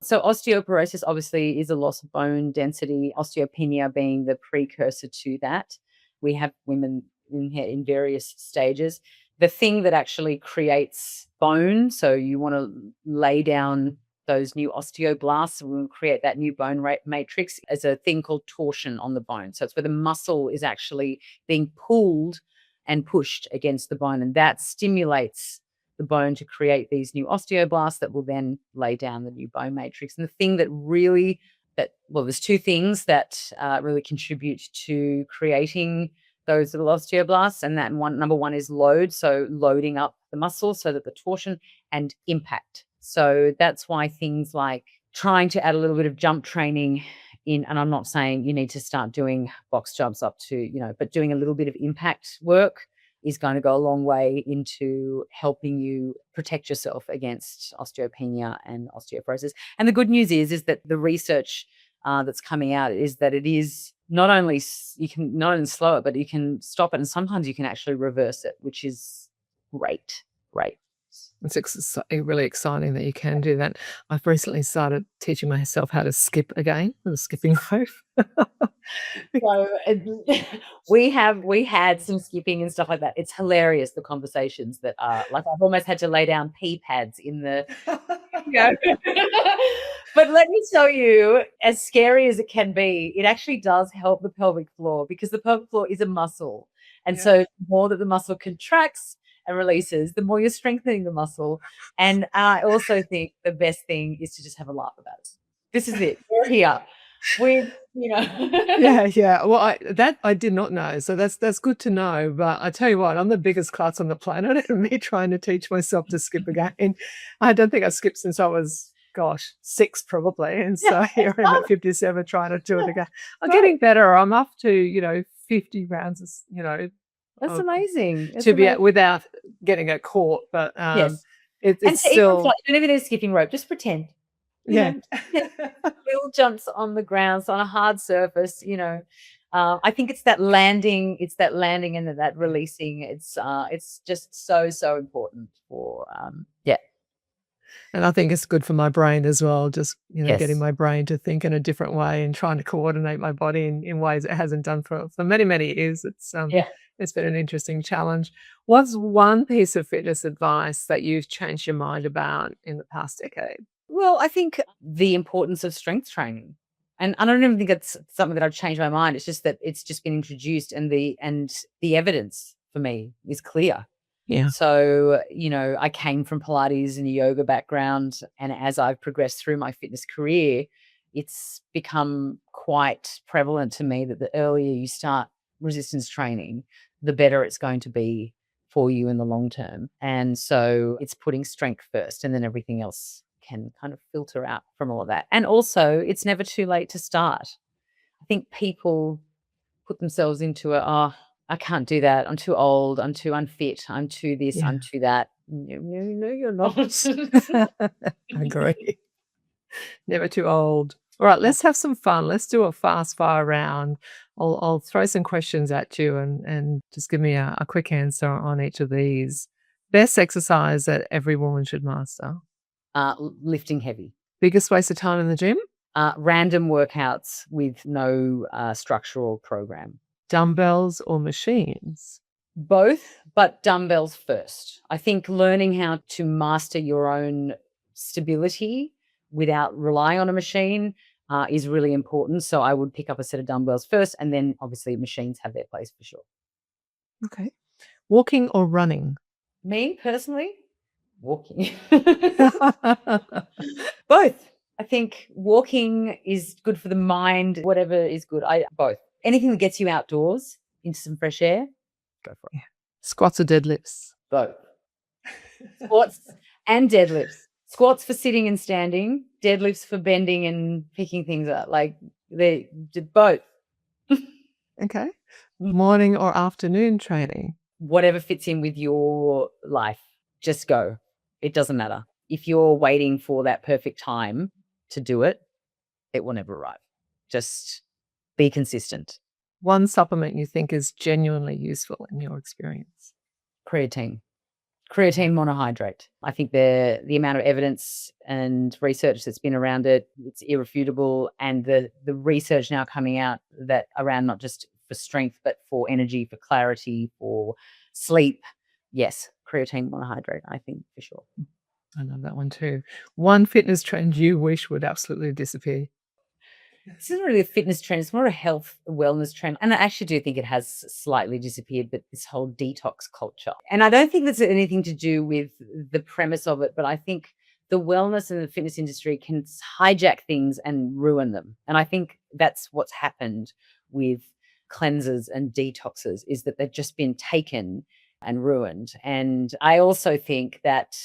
So osteoporosis obviously is a loss of bone density, osteopenia being the precursor to that. We have women in various stages. The thing that actually creates bone, so you want to lay down those new osteoblasts, we will create that new bone matrix as a thing called torsion on the bone. So it's where the muscle is actually being pulled and pushed against the bone, and that stimulates the bone to create these new osteoblasts that will then lay down the new bone matrix. And the thing there's two things that really contribute to creating those little osteoblasts, and number one is load, so loading up the muscle so that the torsion, and impact. So that's why things like trying to add a little bit of jump training in, and I'm not saying you need to start doing box jumps up to, but doing a little bit of impact work is going to go a long way into helping you protect yourself against osteopenia and osteoporosis. And the good news is that the research that's coming out is that it is not only you can not only slow it, but you can stop it, and sometimes you can actually reverse it, which is great. It's really exciting that you can do that. I've recently started teaching myself how to skip again with a skipping rope. So we had some skipping and stuff like that. It's hilarious, the conversations that are like, I've almost had to lay down pee pads in the But let me tell you, as scary as it can be, it actually does help the pelvic floor, because the pelvic floor is a muscle. And Yeah. so the more that the muscle contracts and releases, the more you're strengthening the muscle. And I also think the best thing is to just have a laugh about it. This is it. We're here. Yeah. Well, I did not know, so that's good to know. But I tell you what, I'm the biggest klutz on the planet, and me trying to teach myself to skip again. I don't think I skipped since I was, 6 probably, and so here I am at 57 trying to do it again. I'm getting better. I'm up to 50 rounds, That's of amazing. That's to be amazing. without getting it caught. But Yes. it's And to even still fly, even if it is skipping rope, just pretend. yeah. Little jumps on the ground, so on a hard surface, I think it's that landing, and that releasing. It's just so important for yeah. And I think it's good for my brain as well, just, getting Yes. my brain to think in a different way and trying to coordinate my body in ways it hasn't done for many, many years. Yeah. It's been an interesting challenge. What's one piece of fitness advice that you've changed your mind about in the past decade? Well, I think the importance of strength training. And I don't even think it's something that I've changed my mind. It's just that it's just been introduced, and the evidence for me is clear. Yeah. So, I came from Pilates and a yoga background, and as I've progressed through my fitness career, it's become quite prevalent to me that the earlier you start resistance training, the better it's going to be for you in the long term. And so it's putting strength first, and then everything else can kind of filter out from all of that. And also, it's never too late to start. I think people put themselves into I can't do that. I'm too old. I'm too unfit. I'm too this. Yeah. I'm too that. No, you're not. I agree. Never too old. All right, let's have some fun. Let's do a fast fire round. I'll throw some questions at you and just give me a quick answer on each of these. Best exercise that every woman should master. Lifting heavy. Biggest waste of time in the gym. Random workouts with no structural program. Dumbbells or machines. Both, but dumbbells first. I think learning how to master your own stability without relying on a machine is really important. So I would pick up a set of dumbbells first, and then obviously machines have their place for sure. Okay. Walking or running. Me personally, walking. Both. I think walking is good for the mind. Whatever is good. Both. Anything that gets you outdoors into some fresh air, go for it. Yeah. Squats or deadlifts. Both. Squats and deadlifts. Squats for sitting and standing. Deadlifts for bending and picking things up. Like they did both. Okay. Morning or afternoon training. Whatever fits in with your life, just go. It doesn't matter. If you're waiting for that perfect time to do it, it will never arrive. Just be consistent. One supplement you think is genuinely useful in your experience. Creatine monohydrate. I think the amount of evidence and research that's been around it, it's irrefutable. And the research now coming out that around not just for strength, but for energy, for clarity, for sleep. Yes, creatine monohydrate, I think for sure. I love that one too. One fitness trend you wish would absolutely disappear. This isn't really a fitness trend. It's more a health wellness trend. And I actually do think it has slightly disappeared, but this whole detox culture. And I don't think that's anything to do with the premise of it, but I think the wellness and the fitness industry can hijack things and ruin them. And I think that's what's happened with cleansers and detoxes, is that they've just been taken and ruined. And I also think that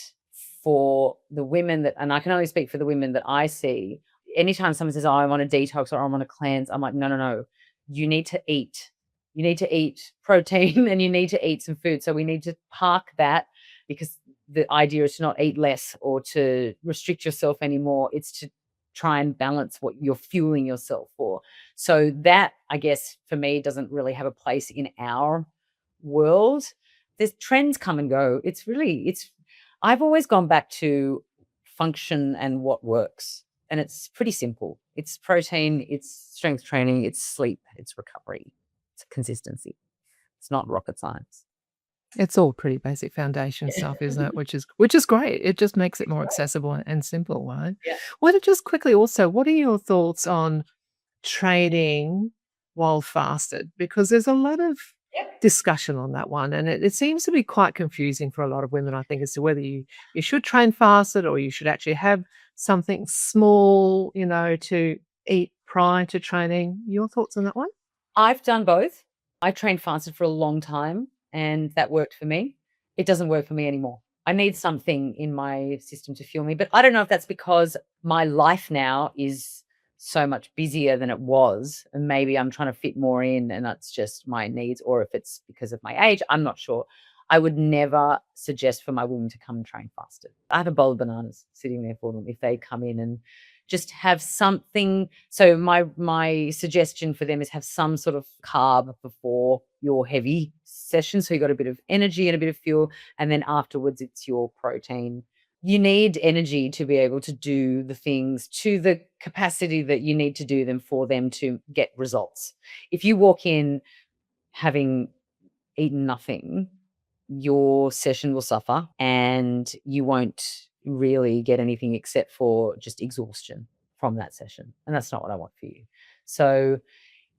for the women that, and I can only speak for the women that I see, anytime someone says, oh, I want to detox or I want to cleanse, I'm like, no. You need to eat. You need to eat protein and you need to eat some food. So we need to park that, because the idea is to not eat less or to restrict yourself anymore. It's to try and balance what you're fueling yourself for. So that, I guess, for me, doesn't really have a place in our world. There's trends come and go. I've always gone back to function and what works. And it's pretty simple. It's protein, it's strength training, it's sleep, it's recovery, it's consistency. It's not rocket science. It's all pretty basic foundation stuff, isn't it? Which is great. It just makes it more accessible and simple, right? Yeah. Just quickly also, what are your thoughts on training while fasted? Because there's a lot of discussion on that one, and it seems to be quite confusing for a lot of women, I think, as to whether you should train fasted or you should actually have something small, to eat prior to training. Your thoughts on that one? I've done both. I trained fasted for a long time and that worked for me. It doesn't work for me anymore. I need something in my system to fuel me, but I don't know if that's because my life now is so much busier than it was, and maybe I'm trying to fit more in and that's just my needs, or if it's because of my age, I'm not sure. I would never suggest for my women to come and train fasted. I have a bowl of bananas sitting there for them if they come in and just have something. So my suggestion for them is have some sort of carb before your heavy session, so you got a bit of energy and a bit of fuel, and then afterwards it's your protein. You need energy to be able to do the things to the capacity that you need to do them for them to get results. If you walk in having eaten nothing, your session will suffer and you won't really get anything except for just exhaustion from that session. And that's not what I want for you. So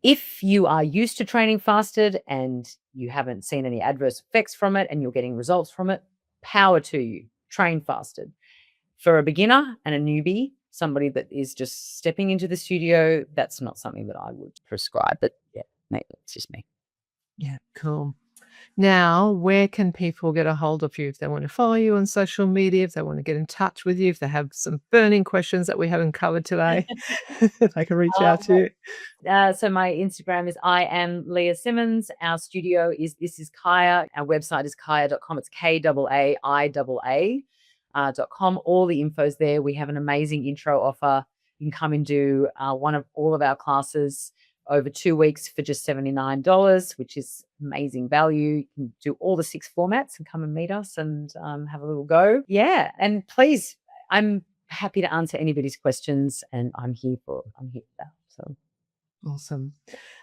if you are used to training fasted and you haven't seen any adverse effects from it and you're getting results from it, power to you. Train fasted. For a beginner and a newbie, somebody that is just stepping into the studio, that's not something that I would prescribe. But yeah, maybe it's just me. Yeah, cool. Now, where can people get a hold of you if they want to follow you on social media, if they want to get in touch with you, if they have some burning questions that we haven't covered today, they can reach out to you? So my Instagram is I am Leah Simmons. Our studio is This Is Kaya. Our website is kaya.com. It's KAAIAA.com. All the info's there. We have an amazing intro offer. You can come and do all of our classes over 2 weeks for just $79, which is amazing value. You can do all the 6 formats and come and meet us and have a little go. Yeah. And please, I'm happy to answer anybody's questions and I'm here for that. So awesome.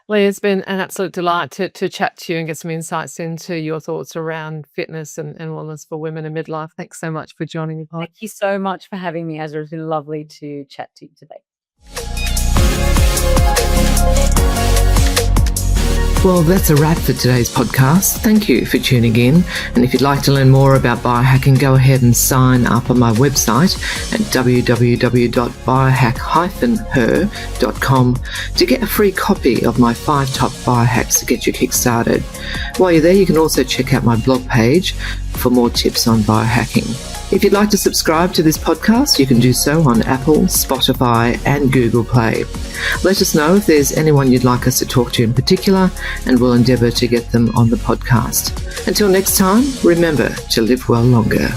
Leah, it's been an absolute delight to chat to you and get some insights into your thoughts around fitness and wellness for women in midlife. Thanks so much for joining me. Thank you so much for having me, Azra. It's been lovely to chat to you today. Well, that's a wrap for today's podcast. Thank you for tuning in. And if you'd like to learn more about biohacking, go ahead and sign up on my website at www.biohack-her.com to get a free copy of my 5 top biohacks to get you kick-started. While you're there, you can also check out my blog page for more tips on biohacking. If you'd like to subscribe to this podcast, you can do so on Apple, Spotify, and Google Play. Let us know if there's anyone you'd like us to talk to in particular, and we'll endeavour to get them on the podcast. Until next time, remember to live well longer.